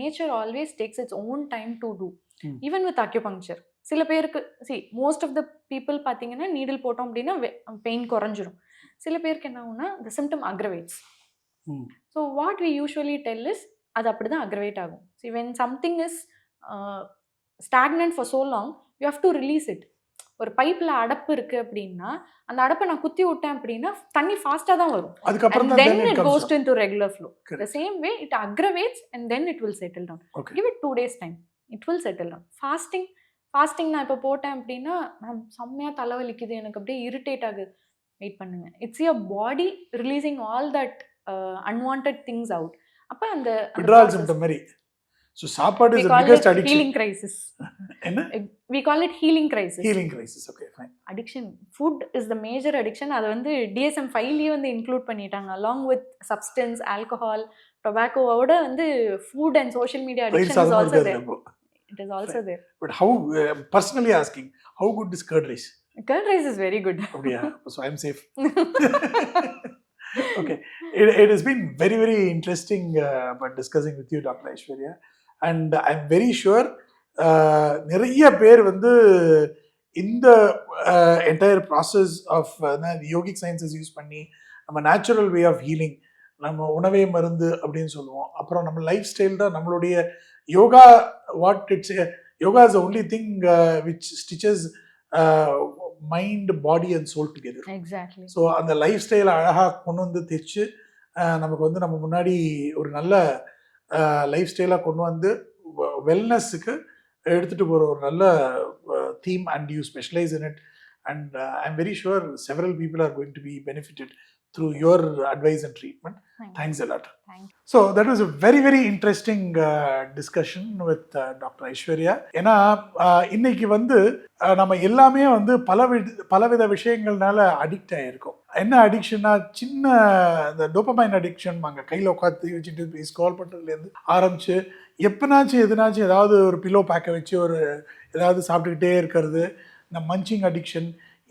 Nature always takes its own time to do. Even with acupuncture. சில பேருக்கு மோஸ்ட் ஆஃப் த பீப்புள் பார்த்தீங்கன்னா நீடில் போட்டோம் அப்படின்னா பெயின் குறைஞ்சிரும். சில பேருக்கு என்ன ஆகும்னா the symptom aggravates. So what we usually tell is அது அப்படி தான் அக்ரவேட் ஆகும். See when something is stagnant for so long, you have to release it. ஒரு பைப்பில் அடப்பு இருக்குது அப்படின்னா அந்த அடப்பை நான் குத்தி விட்டேன் அப்படின்னா தண்ணி ஃபாஸ்ட்டாக தான் வரும். And then it goes into regular flow. The same way it aggravates and then it will settle down. Give it 2 days time. It will settle down. Fasting நான் இப்போ போட்டேன் அப்படின்னா செம்மையாக தலைவலிக்குது, எனக்கு அப்படியே இரிட்டேட் ஆகுது, வெயிட் பண்ணுங்க. It's your body releasing all that unwanted things out. அப்போ அந்த withdrawal symptom மாதிரி. So சாப்பாடு is the biggest addiction. Healing crisis. என்ன? We call it healing crisis. Healing crisis. Okay, fine. Addiction. Food is the major addiction. அது வந்து DSM-5லயே வந்து include பண்ணிட்டாங்க. Along with substance, alcohol, tobacco ஓட வந்து food and social media addiction is also there. It is also there. But how, personally asking, how good is curd rice? Curd rice is very good. Oh yeah, so I'm safe. Okay, it has been very, very interesting about discussing with you, Dr. Aishwarya, and I'm very sure நிறைய பேர் வந்து இந்த entire process of yogic sciences use பண்ணி நம்ம natural way of healing, நம்ம உணவே மருந்து அப்படின்னு சொல்லுவோம். அப்புறம் நம்ம லைஃப் ஸ்டைல் தான் நம்மளுடைய yoga. Yoga is the only thing which stitches mind, body and soul together. Exactly. So அந்த லைஃப் ஸ்டைலை அழகாக கொண்டு வந்து தைச்சு நமக்கு வந்து நம்ம முன்னாடி ஒரு நல்ல லைஃப் ஸ்டைலாக கொண்டு வந்து வெல்னஸுக்கு எடுத்துகிட்டு போகிற ஒரு நல்ல theme, and you specialize in it, and I'm very sure several people are going to be benefited through your advice and treatment. Thanks a lot. Thank you. So that was a very, very interesting discussion with Dr. Aishwarya. ஏன்னா இன்னைக்கு வந்து நம்ம எல்லாமே வந்து பலவித விஷயங்கள்னால addict ஆகிருக்கோம். என்ன அடிக்ஷன்னா, சின்ன இந்த டோபமைன் அடிக்ஷன், அங்கே கையில் உட்காந்து வச்சுட்டு ஸ்க்ரால் பண்ணுறதுலேருந்து ஆரம்பிச்சு எப்போனாச்சும் எதுனாச்சும் ஏதாவது ஒரு பில்லோ பேக்கை வச்சு ஒரு ஏதாவது சாப்பிட்டுக்கிட்டே இருக்கிறது, இந்த மஞ்சிங் அடிக்ஷன்,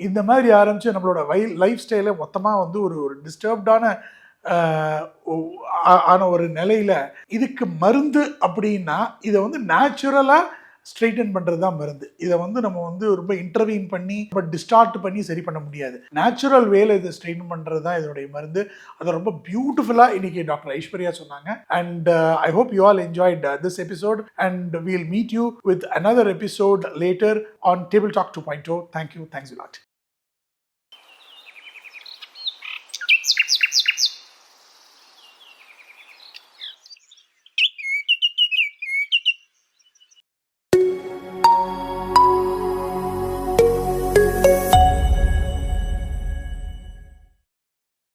இந்த மாதிரி ஆரம்பித்து நம்மளோட லைஃப் ஸ்டைலை மொத்தமாக வந்து ஒரு டிஸ்டர்ப்டான ஆன ஒரு நிலையில் இதுக்கு மருந்து அப்படின்னா இதை வந்து நேச்சுரலாக ஸ்ட்ரெயிட்டன் பண்ணுறது தான் மருந்து. இதை வந்து நம்ம வந்து ரொம்ப இன்டர்வீன் பண்ணி ரொம்ப டிஸ்டார்ட் பண்ணி சரி பண்ண முடியாது. நேச்சுரல் வேலை இதை ஸ்ட்ரெயிட்டன் பண்ணுறது தான் இதனுடைய மருந்து. அதை ரொம்ப பியூட்டிஃபுல்லாக இன்னைக்கு டாக்டர் ஐஸ்வர்யா சொன்னாங்க. And I hope you all enjoyed this episode and we'll meet you with another episode later on Table Talk 2.0. Thank you. Thanks a lot.